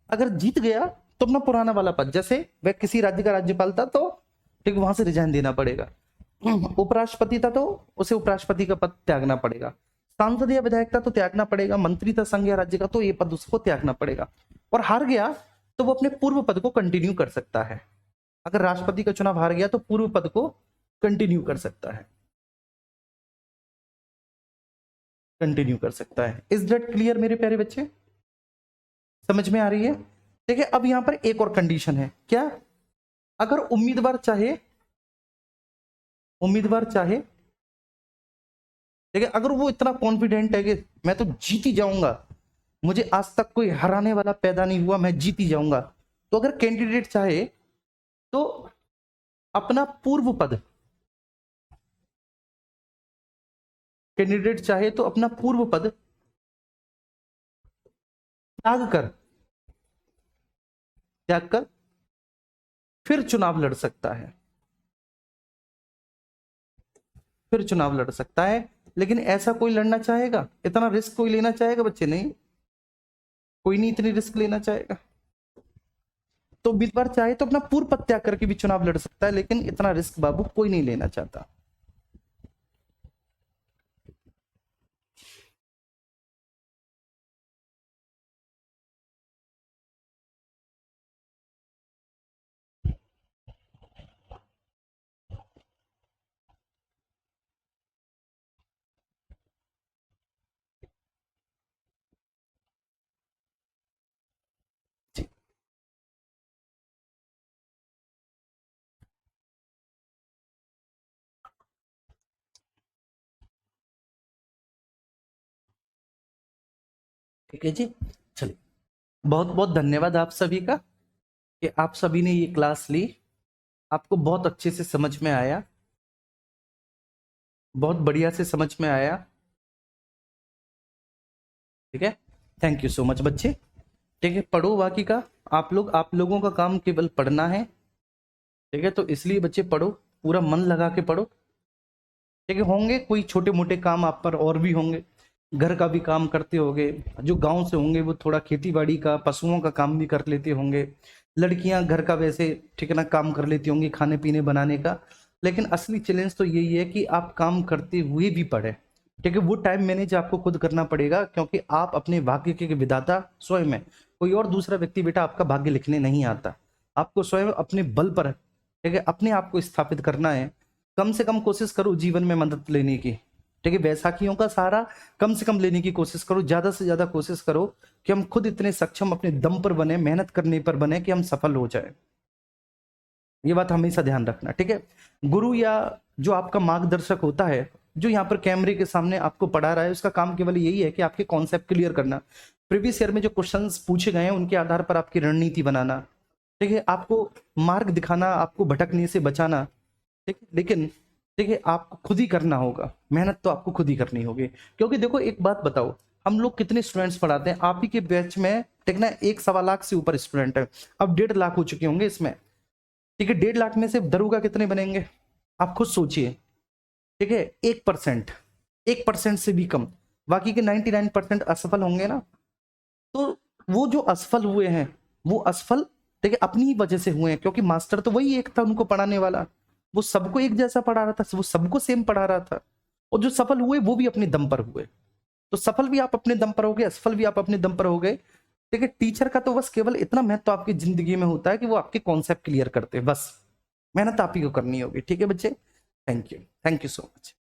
अगर जीत गया तो अपना पुराना वाला पद, जैसे वह किसी राज्य का राज्यपाल था तो ठीक वहां से रिजाइन देना पड़ेगा, उपराष्ट्रपति था तो उसे उपराष्ट्रपति का पद त्यागना पड़ेगा, सांसद या विधायक था तो त्यागना पड़ेगा, मंत्री था संघ या राज्य का तो ये पद उसको त्यागना पड़ेगा। और हार गया तो वो अपने पूर्व पद को कंटिन्यू कर सकता है, अगर राष्ट्रपति का चुनाव हार गया तो पूर्व पद को कंटिन्यू कर सकता है, कंटिन्यू कर सकता है। इज दैट क्लियर मेरे प्यारे बच्चे? समझ में आ रही है? ठीक है, अब यहां पर एक और कंडीशन है, क्या? अगर उम्मीदवार चाहे, उम्मीदवार चाहे, ठीक है, अगर वो इतना कॉन्फिडेंट है कि मैं तो जीत ही जाऊंगा, मुझे आज तक कोई हराने वाला पैदा नहीं हुआ, मैं जीत ही जाऊंगा, तो अगर कैंडिडेट चाहे तो अपना पूर्व पद, कैंडिडेट चाहे तो अपना पूर्व पद त्याग कर, त्याग कर फिर चुनाव लड़ सकता है, फिर चुनाव लड़ सकता है। लेकिन ऐसा कोई लड़ना चाहेगा, इतना रिस्क कोई लेना चाहेगा बच्चे? नहीं, कोई नहीं इतनी रिस्क लेना चाहेगा। तो उम्मीदवार चाहे तो अपना पूर्व पद त्याग करके भी चुनाव लड़ सकता है, लेकिन इतना रिस्क बाबू कोई नहीं लेना चाहता। ठीक है जी। चलिए, बहुत बहुत धन्यवाद आप सभी का कि आप सभी ने ये क्लास ली, आपको बहुत अच्छे से समझ में आया, बहुत बढ़िया से समझ में आया। ठीक है, थैंक यू सो मच बच्चे। ठीक है, पढ़ो बाकी का। आप लोगों का काम केवल पढ़ना है। ठीक है, तो इसलिए बच्चे पढ़ो, पूरा मन लगा के पढ़ो। ठीक है, होंगे कोई छोटे मोटे काम आप पर और भी होंगे, घर का भी काम करते होंगे, जो गांव से होंगे वो थोड़ा खेती बाड़ी का, पशुओं का काम भी कर लेते होंगे, लड़कियां घर का वैसे ठीक है ना काम कर लेती होंगी, खाने पीने बनाने का। लेकिन असली चैलेंज तो यही है कि आप काम करते हुए भी पढ़े। ठीक है, वो टाइम मैनेज आपको खुद करना पड़ेगा, क्योंकि आप अपने भाग्य के विधाता स्वयं है। कोई और दूसरा व्यक्ति बेटा आपका भाग्य लिखने नहीं आता, आपको स्वयं अपने बल पर ठीक है अपने आप को स्थापित करना है। कम से कम कोशिश करो जीवन में मदद लेने की। ठीक है, बैसाखियों का सहारा कम से कम लेने की कोशिश करो, ज्यादा से ज्यादा कोशिश करो कि हम खुद इतने सक्षम अपने दम पर बने, मेहनत करने पर बने कि हम सफल हो जाए। ये बात हमेशा ध्यान रखना। ठीक है, गुरु या जो आपका मार्गदर्शक होता है, जो यहाँ पर कैमरे के सामने आपको पढ़ा रहा है, उसका काम केवल यही है कि आपके कॉन्सेप्ट क्लियर करना, प्रीवियस ईयर में जो क्वेश्चंस पूछे गए हैं उनके आधार पर आपकी रणनीति बनाना। ठीक है, आपको मार्ग दिखाना, आपको भटकने से बचाना। ठीक है, लेकिन ठीक है आपको खुद ही करना होगा, मेहनत तो आपको खुद ही करनी होगी। क्योंकि देखो एक बात बताओ, हम लोग कितने स्टूडेंट्स पढ़ाते हैं, आप ही के बैच में ठीक ना 1-1.25 लाख से ऊपर स्टूडेंट है, अब 1.5 लाख हो चुके होंगे इसमें। ठीक है, 1.5 लाख में से दरोगा कितने बनेंगे, आप खुद सोचिए। ठीक है, 1%, 1% से भी कम, बाकी के 99% असफल होंगे ना। तो वो जो असफल हुए हैं, वो असफल ठीक है अपनी ही वजह से हुए हैं, क्योंकि मास्टर तो वही एक था उनको पढ़ाने वाला, वो सबको एक जैसा पढ़ा रहा था, वो सबको सेम पढ़ा रहा था। और जो सफल हुए वो भी अपने दम पर हुए। तो सफल भी आप अपने दम पर हो गए, असफल भी आप अपने दम पर हो गए। ठीक है, टीचर का तो बस केवल इतना महत्व तो आपकी जिंदगी में होता है कि वो आपके कॉन्सेप्ट क्लियर करते हैं, बस मेहनत आप ही को करनी होगी। ठीक है बच्चे, थैंक यू सो मच।